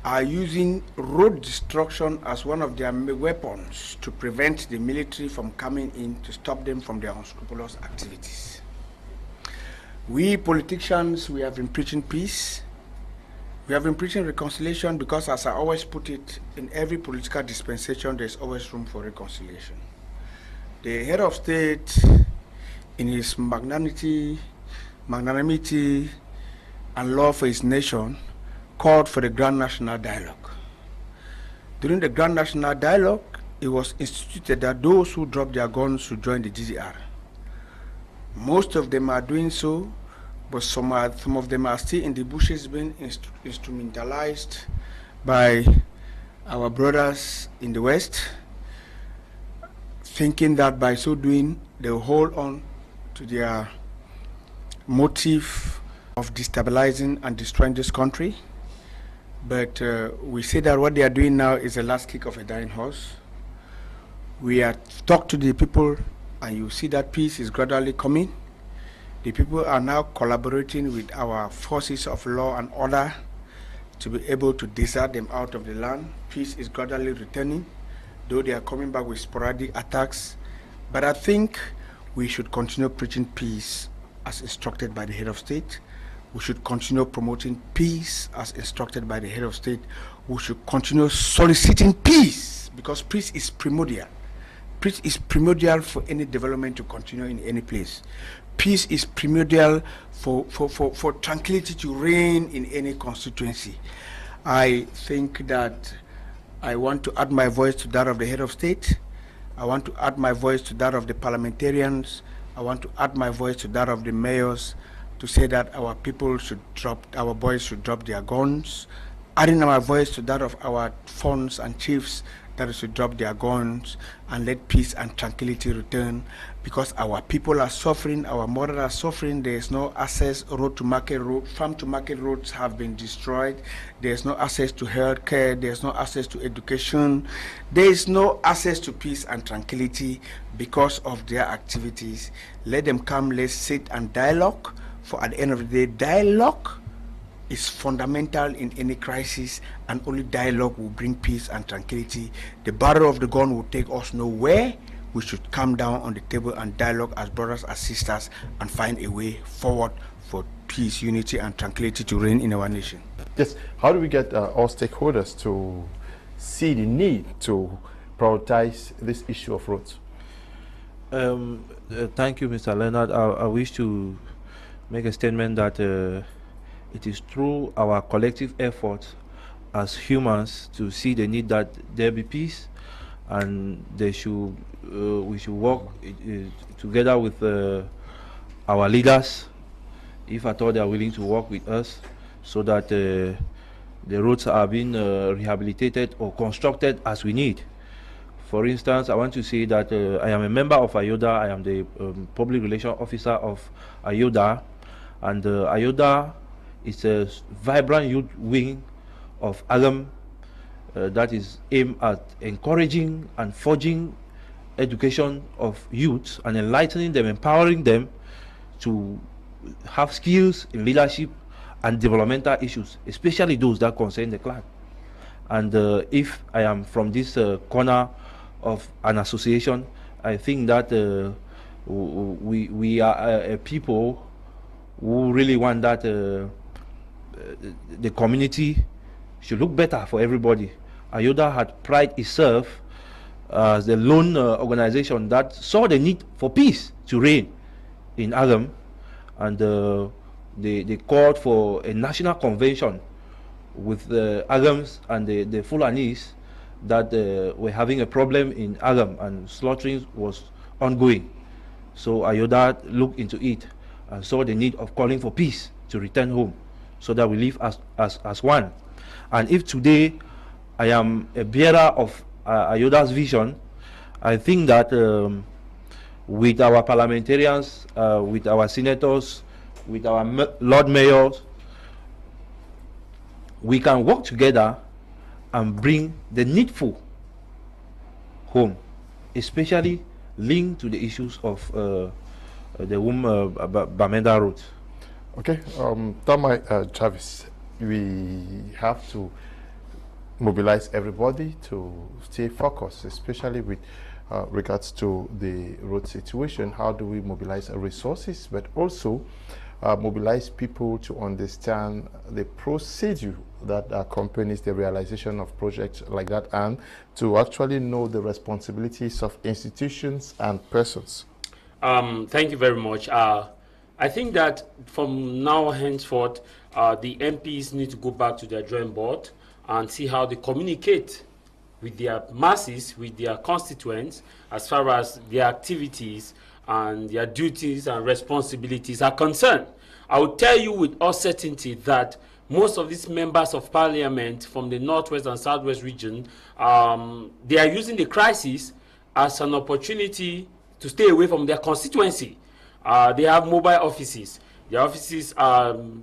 are using road destruction as one of their weapons to prevent the military from coming in to stop them from their unscrupulous activities. We politicians, we have been preaching peace. We have been preaching reconciliation because, as I always put it, in every political dispensation, there's always room for reconciliation. The head of state, in his magnanimity and love for his nation, called for the Grand National Dialogue. During the Grand National Dialogue, it was instituted that those who drop their guns should join the GDR. Most of them are doing so, but some of them are still in the bushes being instrumentalized by our brothers in the West, thinking that by so doing, they will hold on to their motive of destabilizing and destroying this country. But we say that what they are doing now is the last kick of a dying horse. We have talked to the people, and you see that peace is gradually coming. The people are now collaborating with our forces of law and order to be able to desert them out of the land. Peace is gradually returning, though they are coming back with sporadic attacks. But I think we should continue preaching peace as instructed by the head of state. We should continue promoting peace as instructed by the head of state. We should continue soliciting peace, because peace is primordial. Peace is primordial for any development to continue in any place. Peace is primordial for tranquility to reign in any constituency. I think that I want to add my voice to that of the head of state. I want to add my voice to that of the parliamentarians. I want to add my voice to that of the mayors, to say that our people should our boys should drop their guns, adding my voice to that of our fonts and chiefs that should drop their guns and let peace and tranquility return, because our people are suffering, our mothers are suffering. There is no access, road to market road, farm to market roads have been destroyed. There is no access to health care, there is no access to education, there is no access to peace and tranquility because of their activities. Let them come, let's sit and dialogue. For at the end of the day, dialogue is fundamental in any crisis, and only dialogue will bring peace and tranquility. The barrel of the gun will take us nowhere. We should come down on the table and dialogue as brothers and sisters and find a way forward for peace, unity, and tranquility to reign in our nation. Yes. How do we get all stakeholders to see the need to prioritize this issue of roads? Thank you, Mr. Leonard. I wish to make a statement that it is through our collective effort as humans to see the need that there be peace, and we should work together with our leaders, if at all they are willing to work with us, so that the roads are being rehabilitated or constructed as we need. For instance, I want to say that I am a member of AYODA. I am the public relations officer of AYODA, and AYODA is a vibrant youth wing of AGAM that is aimed at encouraging and forging education of youth and enlightening them, empowering them to have skills in leadership and developmental issues, especially those that concern the clan. And if I am from this corner of an association, I think that we are a people who really want that the community should look better for everybody. AYODA had pride itself as the lone organization that saw the need for peace to reign in Agam, and they called for a national convention with the Agams and the Fulanis that were having a problem in Agam, and slaughtering was ongoing. So AYODA looked into it and saw the need of calling for peace to return home, so that we live as one. And if today I am a bearer of AYODA's vision, I think that with our parliamentarians, with our senators, with our Lord Mayors, we can work together and bring the needful home, especially linked to the issues of the Bamenda Road. Okay, Travis, we have to mobilize everybody to stay focused, especially with regards to the road situation. How do we mobilize resources, but also mobilize people to understand the procedure that accompanies the realization of projects like that, and to actually know the responsibilities of institutions and persons? Thank you very much. I think that from now henceforth, the MPs need to go back to their drawing board and see how they communicate with their masses, with their constituents, as far as their activities and their duties and responsibilities are concerned. I will tell you with all certainty that most of these members of parliament from the Northwest and Southwest region, they are using the crisis as an opportunity to stay away from their constituency. They have mobile offices. Their offices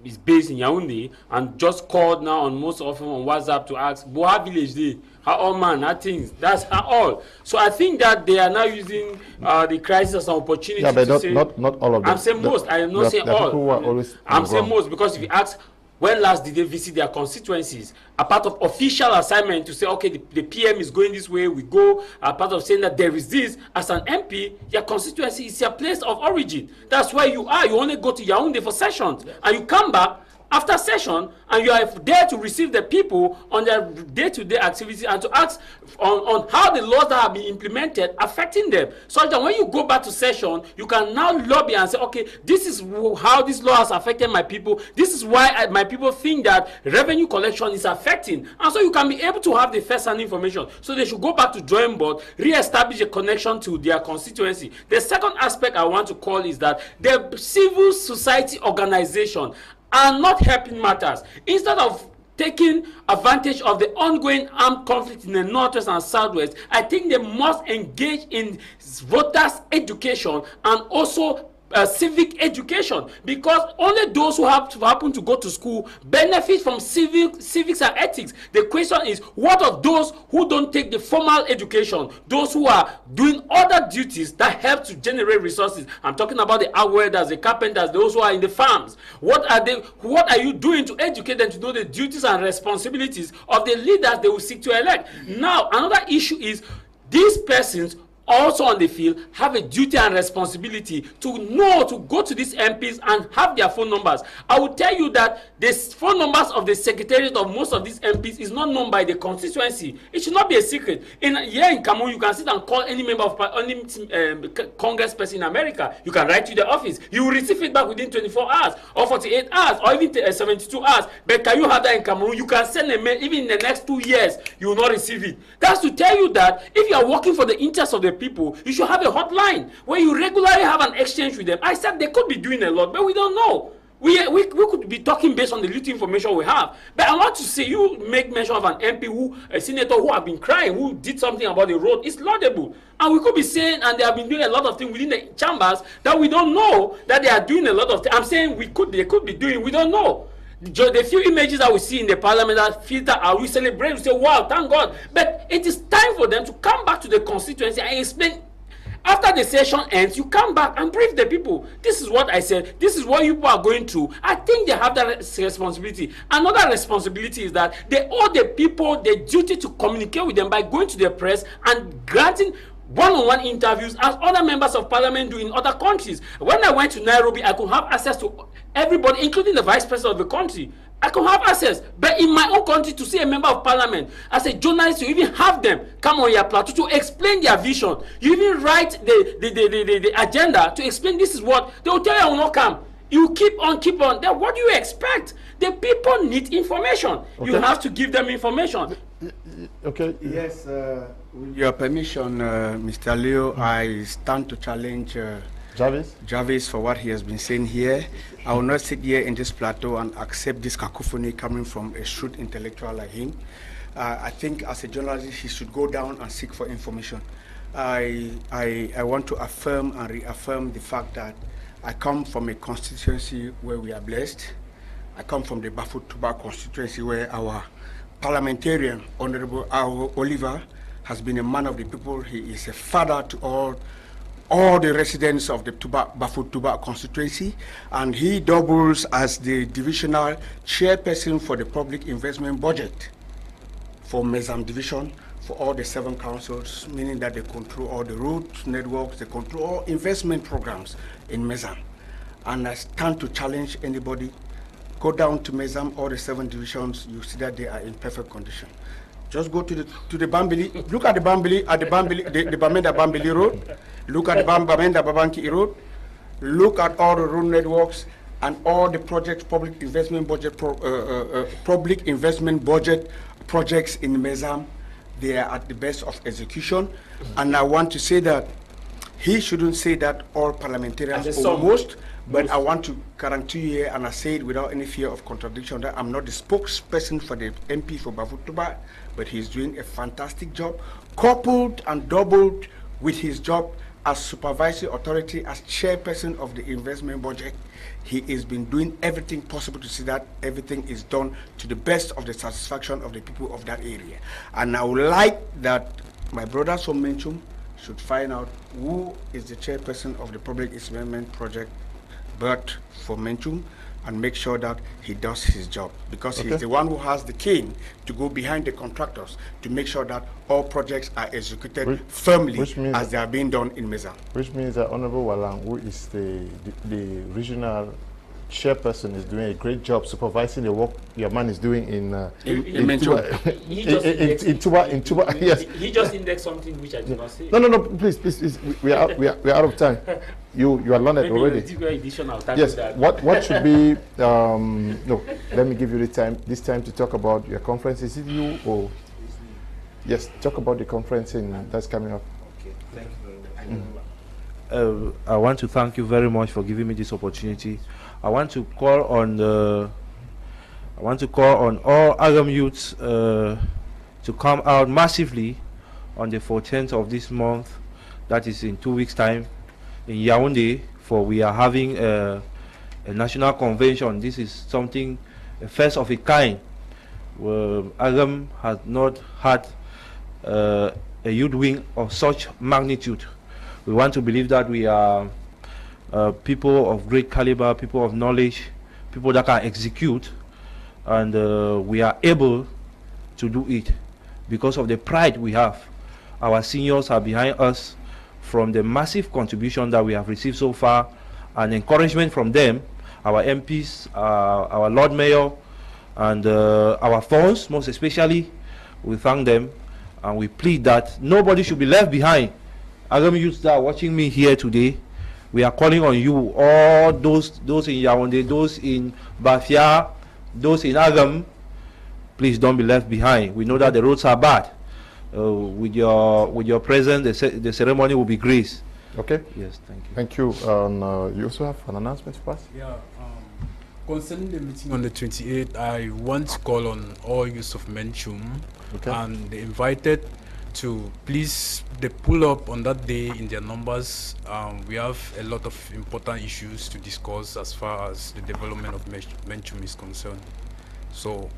is based in Yaoundé, and just called now on most often on WhatsApp to ask, Boha village day, how all man, how things, that's how all. So I think that they are now using the crisis as an opportunity to say, not all of them. I'm saying most, I am not saying all. I'm saying most, because if you ask, when last did they visit their constituencies? A part of official assignment to say, okay, the PM is going this way, we go. A part of saying that there is this, as an MP, your constituency is your place of origin. That's where you are. You only go to Yaoundé for sessions, and you come back after session, and you are there to receive the people on their day-to-day activities and to ask on how the laws that have been implemented affecting them. So that when you go back to session, you can now lobby and say, okay, this is how this law has affected my people. This is why my people think that revenue collection is affecting. And so you can be able to have the first-hand information. So they should go back to drawing board, re-establish a connection to their constituency. The second aspect I want to call is that the civil society organization are not helping matters. Instead of taking advantage of the ongoing armed conflict in the Northwest and Southwest, I think they must engage in voters' education and also civic education, because only those who happen to go to school benefit from civics and ethics. The question is, what of those who don't take the formal education, those who are doing other duties that help to generate resources? I'm talking about the welders, the carpenters, those who are in the farms. What are you doing to educate them to know the duties and responsibilities of the leaders they will seek to elect? Now, another issue is these persons also on the field have a duty and responsibility to know to go to these MPs and have their phone numbers. I will tell you that the phone numbers of the secretariat of most of these MPs is not known by the constituency. It should not be a secret. Here in Cameroon, you can sit and call any member of any Congress person in America. You can write to the office. You will receive feedback within 24 hours or 48 hours or even 72 hours. But can you have that in Cameroon? You can send a mail even in the next 2 years. You will not receive it. That's to tell you that if you are working for the interests of the people, you should have a hotline where you regularly have an exchange with them. I said they could be doing a lot, but we don't know. We could be talking based on the little information we have. But I want to say, you make mention of an MP a senator who have been crying, who did something about the road. It's laudable. And we could be saying, and they have been doing a lot of things within the chambers that we don't know that they are doing a lot of things. I'm saying they could be doing, we don't know. The few images that we see in the parliament that filter out, we celebrate, we say, wow, thank God. But it is time for them to come back to the constituency and explain. After the session ends, you come back and brief the people. This is what I said. This is what you people are going through. I think they have that responsibility. Another responsibility is that they owe the people the duty to communicate with them by going to the press and granting one-on-one interviews as other members of parliament do in other countries. When I went to Nairobi, I could have access to everybody, including the vice president of the country. I could have access. But in my own country, to see a member of parliament, as a journalist, you even have them come on your platform to explain their vision. You even write the agenda to explain this is what they will tell you. I will not come. You keep on. Then what do you expect? The people need information. Okay. You have to give them information. Okay. Yes, with your permission, Mr. Leo, I stand to challenge Jarvis for what he has been saying here. I will not sit here in this plateau and accept this cacophony coming from a shrewd intellectual like him. I think as a journalist, he should go down and seek for information. I want to affirm and reaffirm the fact that I come from a constituency where we are blessed. I come from the Bafut-Tuba constituency where our parliamentarian, Honorable Oliver, has been a man of the people. He is a father to all all the residents of the Bafut-Tuba constituency, and he doubles as the divisional chairperson for the public investment budget for Mezam division for all the 7 councils, meaning that they control all the roads, networks, they control all investment programs in Mezam. And I stand to challenge anybody, go down to Mezam, all the 7 divisions, you see that they are in perfect condition. Just go to the Bambili, look at the Bambili, the Bamenda Bambili Road, look at the Bamenda Babanki Road, look at all the road networks and all the projects, public investment budget projects in Mezam. They are at the best of execution. And I want to say that he shouldn't say that all parliamentarians almost, but I want to guarantee you here, and I say it without any fear of contradiction, that I'm not the spokesperson for the MP for Bafut-Tuba, but he's doing a fantastic job, coupled and doubled with his job as supervisory authority, as chairperson of the investment budget. He has been doing everything possible to see that everything is done to the best of the satisfaction of the people of that area. And I would like that my brothers from Menchum should find out who is the chairperson of the public investment project, but for Menchum, and make sure that he does his job, because he's the one who has the cane to go behind the contractors to make sure that all projects are executed firmly as they are being done in Mezam. Which means that Honorable Walang, who is the regional chairperson, is doing a great job supervising the work your man is doing in Tuba. Yes. He just indexed something which I did not say. No, please, we are out of time. You are learned already. Yes. What should be? No, let me give you this time to talk about your conference. Is it you or? Yes, talk about the conference that's coming up. Okay, thank you very much. I want to thank you very much for giving me this opportunity. I want to call on all Agam youths to come out massively on the 14th of this month, that is in 2 weeks' time, in Yaoundé, for we are having a national convention. This is something, a first of a kind. Agam has not had a youth wing of such magnitude. We want to believe that we are people of great caliber, people of knowledge, people that can execute, and we are able to do it because of the pride we have. Our seniors are behind us from the massive contribution that we have received so far, and encouragement from them, our MPs, our Lord Mayor, and our funds, most especially. We thank them, and we plead that nobody should be left behind. Agam youths that are watching me here today, we are calling on you, all those in Yaoundé, those in Bafia, those in Agam, please don't be left behind. We know that the roads are bad. With your presence, the ceremony will be graced. Okay. Yes, thank you. Thank you. You also have an announcement for us? Yeah. Concerning the meeting on the 28th, I want to call on all youths of Menchum, and the invited to please pull up on that day in their numbers. We have a lot of important issues to discuss as far as the development of Menchum is concerned. So,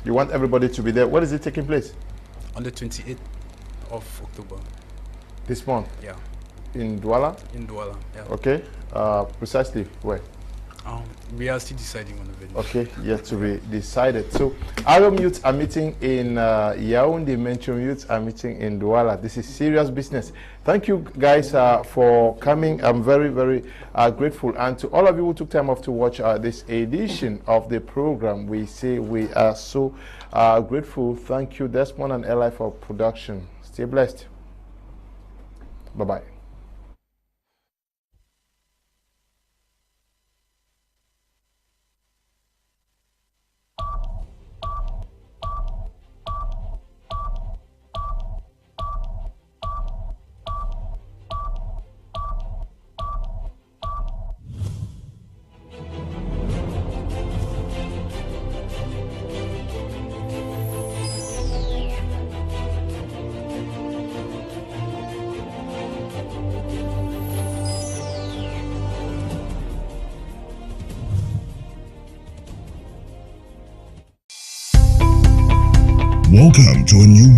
you want everybody to be there. What is it taking place? On the 28th of October. This month? Yeah. In Douala? In Douala, yeah. Okay. Precisely where? We are still deciding on the venue. Okay, yet to be decided. So, Agam youths are meeting in Yaoundé, Menchum youths are meeting in Douala. This is serious business. Thank you guys for coming. I'm very, very grateful. And to all of you who took time off to watch this edition of the program, we say we are so grateful. Thank you, Desmond and Eli, for production. Stay blessed. Bye-bye. Welcome to a new world.